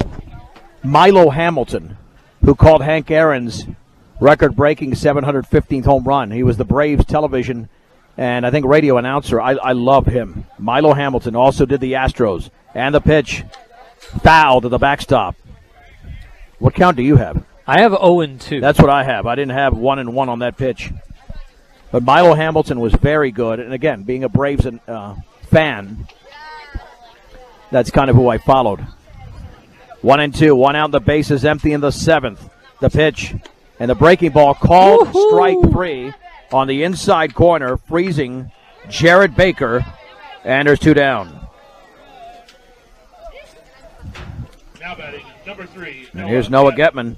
Milo Hamilton, who called Hank Aaron's record-breaking 715th home run. He was the Braves television and I think radio announcer. I love him. Milo Hamilton also did the Astros. And the pitch, foul to the backstop. What count do you have? I have 0-2. That's what I have. I didn't have 1-1 on that pitch. But Milo Hamilton was very good. And again, being a Braves fan, that's kind of who I followed. 1-2, 1 out, the base is empty in the 7th. The pitch and the breaking ball called strike 3 on the inside corner, freezing Jared Baker, and there's 2 down. Now batting, number 3. And here's Noah Getman.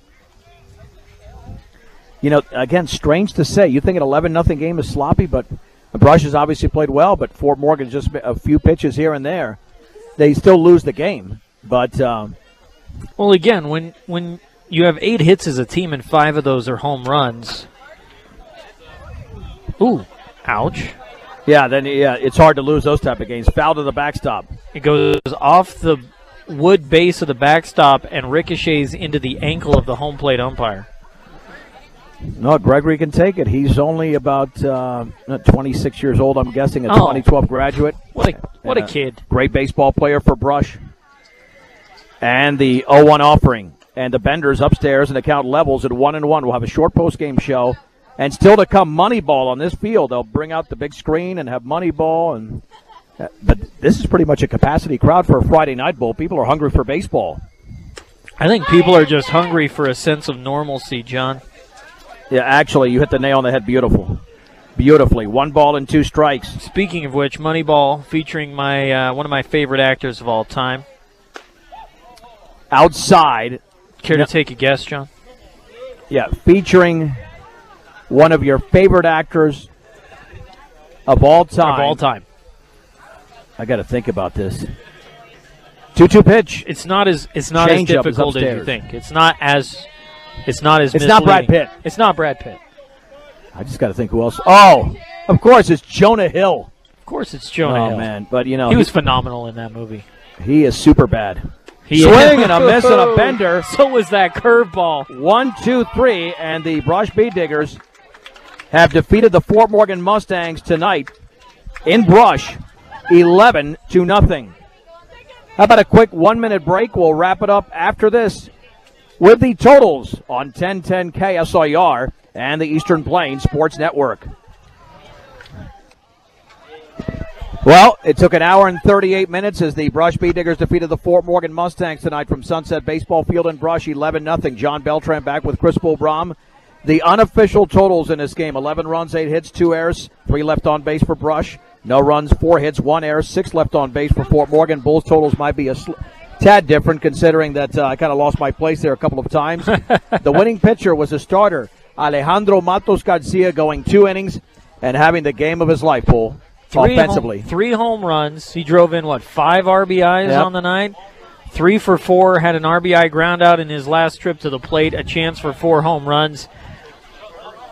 You know, again, strange to say. You think an 11-0 game is sloppy, but the Brush has obviously played well, but Fort Morgan just a few pitches here and there. They still lose the game, but... well, again, when you have 8 hits as a team and 5 of those are home runs. Ooh, ouch. Yeah, then it's hard to lose those type of games. Foul to the backstop. It goes off the wood base of the backstop and ricochets into the ankle of the home plate umpire. No, Gregory can take it. He's only about 26 years old, I'm guessing, a 2012 graduate. What a kid. Great baseball player for Brush. And the 0-1 offering. And the Benders upstairs and the count levels at 1-1. We'll have a short post-game show. And still to come, Moneyball on this field. They'll bring out the big screen and have Moneyball. But this is pretty much a capacity crowd for a Friday night bowl. People are hungry for baseball. I think people are just hungry for a sense of normalcy, John. Yeah, actually, you hit the nail on the head beautifully. 1 ball and 2 strikes. Speaking of which, Moneyball featuring my one of my favorite actors of all time. Outside. Care to take a guess, John? Yeah, featuring one of your favorite actors of all time. Of all time. I got to think about this. 2-2 pitch. It's not as difficult as you think. It's not as It's not Brad Pitt. It's not Brad Pitt. I just got to think who else. Oh, of course it's Jonah Hill. Of course it's Jonah Hill. Oh man, but you know he was phenomenal in that movie. He is super bad. Swing and a miss and a bender. So was that curveball. 1, 2, 3, and the Brush Bead Diggers have defeated the Fort Morgan Mustangs tonight in Brush, 11-0. How about a quick 1-minute break? We'll wrap it up after this with the totals on 1010 KSIR and the Eastern Plains Sports Network. Well, it took 1 hour and 38 minutes as the Brush Bead Diggers defeated the Fort Morgan Mustangs tonight from Sunset Baseball Field in Brush, 11-0. John Beltran back with Chris Bullbrom. The unofficial totals in this game: 11 runs, 8 hits, 2 errors, 3 left on base for Brush. No runs, 4 hits, 1 error, 6 left on base for Fort Morgan. Bulls totals might be a tad different considering that I kind of lost my place there a couple of times. The winning pitcher was a starter, Alejandro Matos Garcia, going 2 innings and having the game of his life, Bull. Offensively. 3 home runs. He drove in, 5 RBIs on the night? 3 for 4, had an RBI ground out in his last trip to the plate, a chance for 4 home runs.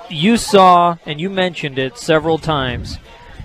You saw, and you mentioned it several times,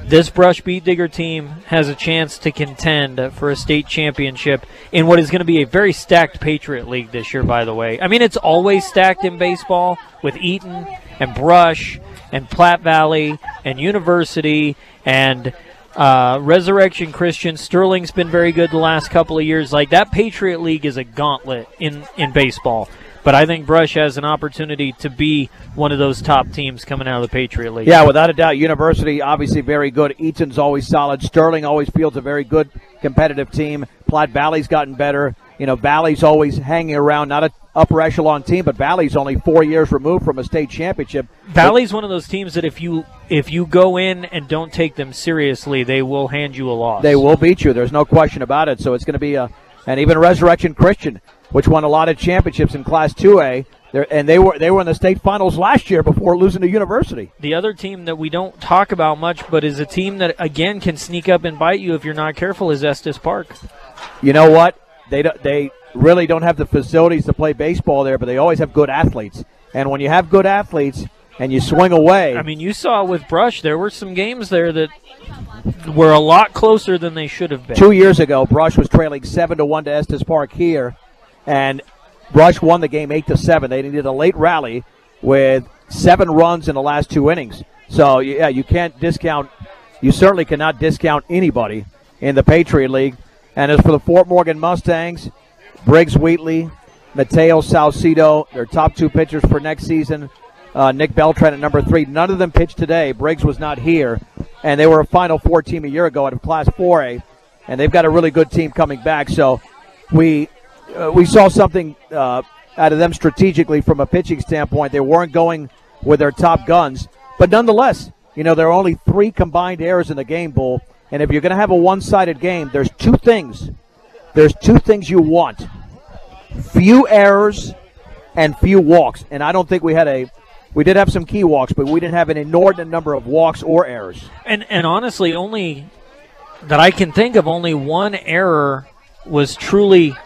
this Brush Bead Digger team has a chance to contend for a state championship in what is going to be a very stacked Patriot League this year, by the way. I mean, it's always stacked in baseball with Eaton and Brush and Platte Valley and University and Resurrection Christian. Sterling's been very good the last couple of years. Like, that Patriot League is a gauntlet in baseball. But I think Brush has an opportunity to be one of those top teams coming out of the Patriot League. Yeah, without a doubt. University, obviously very good. Eaton's always solid. Sterling always fields a very good competitive team. Platte Valley's gotten better. Valley's always hanging around, not an upper echelon team, but Valley's only 4 years removed from a state championship. Valley's one of those teams that if you go in and don't take them seriously, they will hand you a loss. They will beat you. There's no question about it. So it's going to be and even Resurrection Christian, which won a lot of championships in Class 2A, and they were in the state finals last year before losing to University. The other team that we don't talk about much, but is a team that again can sneak up and bite you if you're not careful, is Estes Park. You know what? They really don't have the facilities to play baseball there, but they always have good athletes. And when you have good athletes and you swing away. I mean, you saw with Brush, there were some games there that were a lot closer than they should have been. 2 years ago, Brush was trailing 7-1 to Estes Park here, and Brush won the game 8-7. They needed a late rally with 7 runs in the last 2 innings. So, yeah, you certainly cannot discount anybody in the Patriot League. And as for the Fort Morgan Mustangs, Briggs Wheatley, Mateo Salcido, their top 2 pitchers for next season, Nick Beltran at number 3. None of them pitched today. Briggs was not here. And they were a Final Four team a year ago out of Class 4A. And they've got a really good team coming back. So we saw something out of them strategically from a pitching standpoint. They weren't going with their top guns. But nonetheless, there are only 3 combined errors in the game, Bull. And if you're going to have a one-sided game, there's 2 things. There's 2 things you want. Few errors and few walks. And I don't think we did have some key walks, but we didn't have an inordinate number of walks or errors. And honestly, only that I can think of, only one error was truly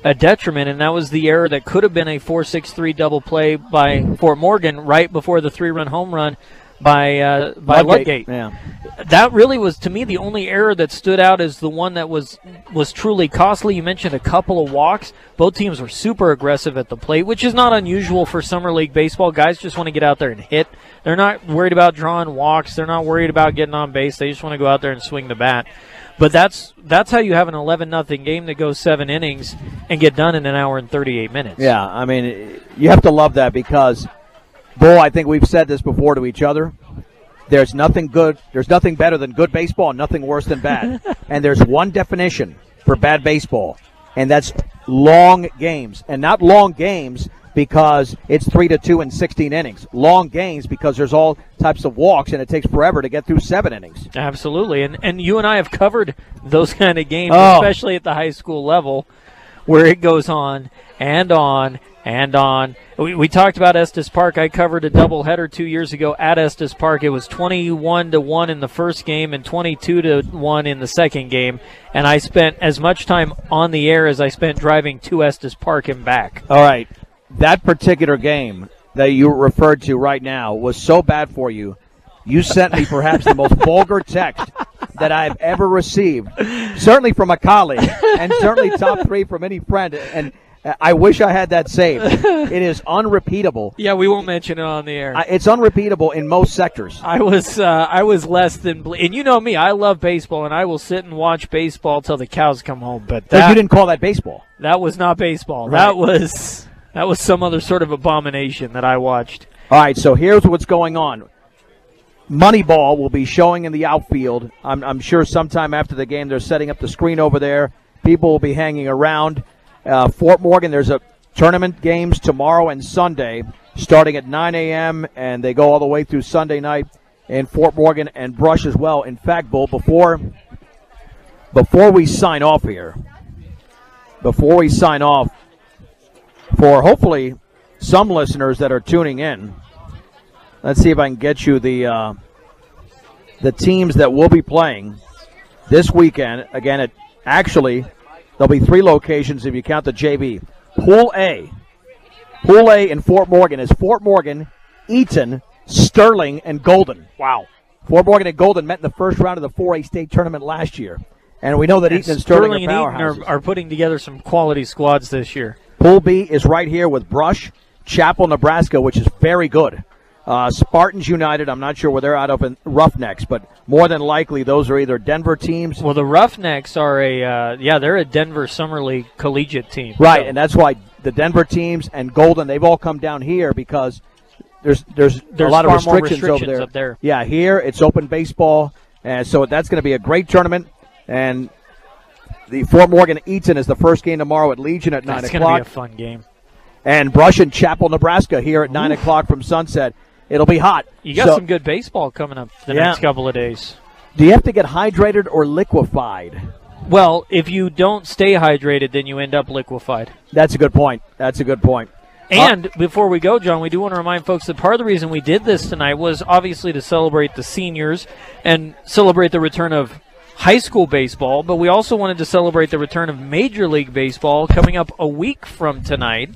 a detriment, and that was the error that could have been a 4-6-3 double play by Fort Morgan right before the 3-run home run by Ludgate. Yeah. That really was, to me, the only error that stood out as the one that was truly costly. You mentioned a couple of walks. Both teams were super aggressive at the plate, which is not unusual for Summer League baseball. Guys just want to get out there and hit. They're not worried about drawing walks. They're not worried about getting on base. They just want to go out there and swing the bat. But that's how you have an 11-0 game that goes 7 innings and get done in an hour and 38 minutes. Yeah, I mean, you have to love that because, Bull, I think we've said this before to each other. There's nothing better than good baseball and nothing worse than bad. And there's one definition for bad baseball, and that's long games. And not long games because it's 3-2 in 16 innings. Long games because there's all types of walks, and it takes forever to get through 7 innings. Absolutely. And you and I have covered those kind of games, especially at the high school level, where it goes on and on and on. We talked about Estes Park. I covered a doubleheader 2 years ago at Estes Park. It was 21-1 in the first game and 22-1 in the second game, and I spent as much time on the air as I spent driving to Estes Park and back. All right. That particular game that you referred to right now was so bad for you, you sent me perhaps the most vulgar text that I've ever received, certainly from a colleague, and certainly top 3 from any friend. And I wish I had that saved. It is unrepeatable. Yeah, we won't mention it on the air. It's unrepeatable in most sectors. I was less than, and you know me, I love baseball, and I will sit and watch baseball till the cows come home. But you didn't call that baseball. That was not baseball. Right. That was some other sort of abomination that I watched. All right, so here's what's going on. Moneyball will be showing in the outfield. I'm sure sometime after the game they're setting up the screen over there. People will be hanging around. Fort Morgan, there's a tournament games tomorrow and Sunday starting at 9 a.m., and they go all the way through Sunday night in Fort Morgan and Brush as well. In fact, Bull, before we sign off here, for hopefully some listeners that are tuning in, let's see if I can get you the teams that will be playing this weekend. Again, there'll be 3 locations if you count the JV. Pool A in Fort Morgan is Fort Morgan, Eaton, Sterling, and Golden. Wow. Fort Morgan and Golden met in the first round of the 4A state tournament last year. And we know that Eaton and Sterling are powerhouses. Eaton are putting together some quality squads this year. Pool B is right here with Brush, Chapel, Nebraska, which is very good. Spartans United, I'm not sure where they're out of, in Roughnecks, but more than likely those are either Denver teams. Well, the Roughnecks are they're a Denver Summer League collegiate team. Right, so. And that's why the Denver teams and Golden, they've all come down here because there's a lot of restrictions over there. Up there. Yeah, here it's open baseball, and so that's going to be a great tournament. And The Fort Morgan Eaton is the first game tomorrow at Legion at 9 o'clock. That's going to be a fun game. And Brush and Chapel, Nebraska here at 9 o'clock from Sunset. It'll be hot. You got some good baseball coming up the next couple of days. Do you have to get hydrated or liquefied? Well, if you don't stay hydrated, then you end up liquefied. That's a good point. That's a good point. And before we go, John, we do want to remind folks that part of the reason we did this tonight was obviously to celebrate the seniors and celebrate the return of high school baseball, but we also wanted to celebrate the return of Major League Baseball coming up a week from tonight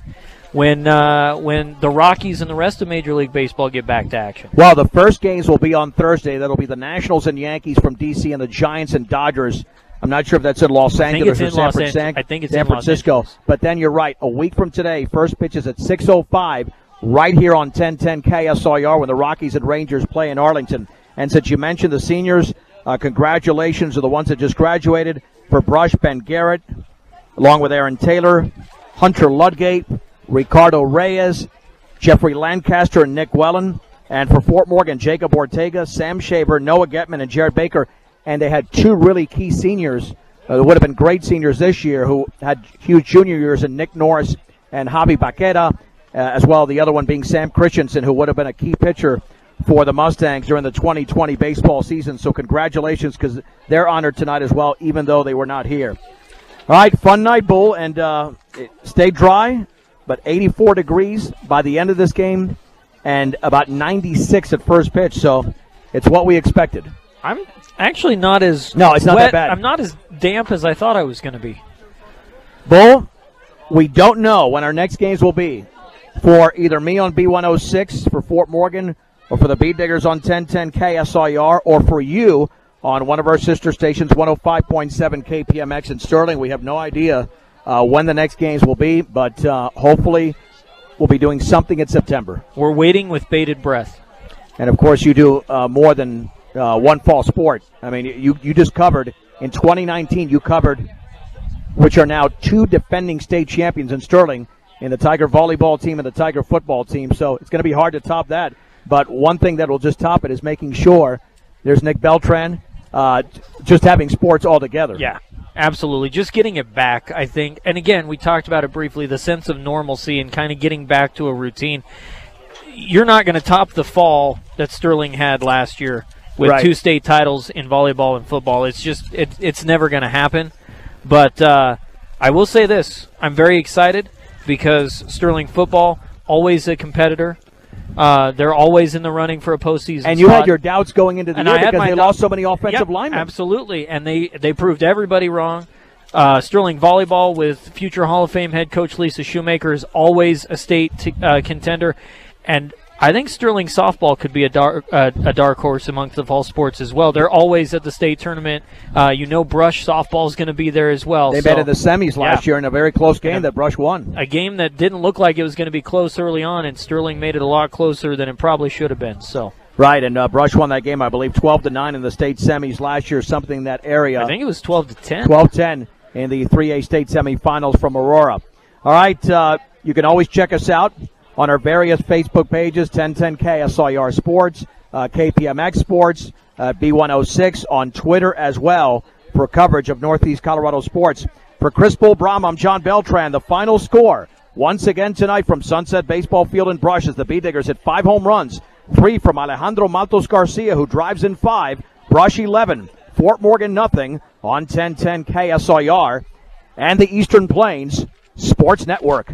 when the Rockies and the rest of Major League Baseball get back to action. Well, the first games will be on Thursday. That'll be the Nationals and Yankees from D.C. and the Giants and Dodgers. I'm not sure if that's in Los Angeles or San Francisco. I think it's San Francisco. But then you're right. A week from today, first pitch is at 6:05 right here on 1010 KSIR when the Rockies and Rangers play in Arlington. And since you mentioned the seniors, congratulations to the ones that just graduated. For Brush, Ben Garrett, along with Aaron Taylor, Hunter Ludgate, Ricardo Reyes, Jeffrey Lancaster, and Nick Wellen. And for Fort Morgan, Jacob Ortega, Sam Shaver, Noah Getman, and Jared Baker. And they had two really key seniors that would have been great seniors this year who had huge junior years in Nick Norris and Javi Baqueta, as well, the other one being Sam Christensen, who would have been a key pitcher for the Mustangs during the 2020 baseball season. So congratulations, because they're honored tonight as well, even though they were not here. All right, fun night, Bull, and stay dry, but 84 degrees by the end of this game and about 96 at first pitch. So it's what we expected. I'm actually not as No, it's not wet. that bad. I'm not as damp as I thought I was going to be. Bull, we don't know when our next games will be for either me on B106 for Fort Morgan or for the Beat Diggers on 1010 KSIR or for you on one of our sister stations, 105.7 KPMX in Sterling. We have no idea when the next games will be, but hopefully we'll be doing something in September. We're waiting with bated breath. And, of course, you do more than one fall sport. I mean, you just covered, in 2019, you covered, which are now two defending state champions in Sterling, in the Tiger volleyball team and the Tiger football team. So it's going to be hard to top that. But one thing that will just top it is making sure there's Nick Beltran, just having sports all together. Yeah, absolutely. Just getting it back, I think. And, again, we talked about it briefly, the sense of normalcy and kind of getting back to a routine. You're not going to top the fall that Sterling had last year with two state titles in volleyball and football. It's just it's never going to happen. But I will say this. I'm very excited because Sterling football, always a competitor. They're always in the running for a postseason And you spot. had your doubts going into the year because they lost so many offensive linemen. Absolutely, and they proved everybody wrong. Sterling volleyball with future Hall of Fame head coach Lisa Shoemaker is always a state contender. And I think Sterling softball could be a dark horse amongst the fall sports as well. They're always at the state tournament. Brush softball is going to be there as well. They met in the semis last year in a very close game that Brush won. A game that didn't look like it was going to be close early on, and Sterling made it a lot closer than it probably should have been. So right, and Brush won that game, I believe, 12-9 in the state semis last year, something in that area. I think it was 12-10. 12-10 in the 3A state semifinals from Aurora. All right, you can always check us out on our various Facebook pages, 1010 KSIR Sports, KPMX Sports, B106, on Twitter as well for coverage of Northeast Colorado sports. For Chris Bull-Brahm, I'm John Beltran. The final score, once again tonight from Sunset Baseball Field in Brush, as the Bee-Diggers hit 5 home runs, 3 from Alejandro Matos Garcia, who drives in 5, Brush 11, Fort Morgan nothing on 1010 KSIR and the Eastern Plains Sports Network.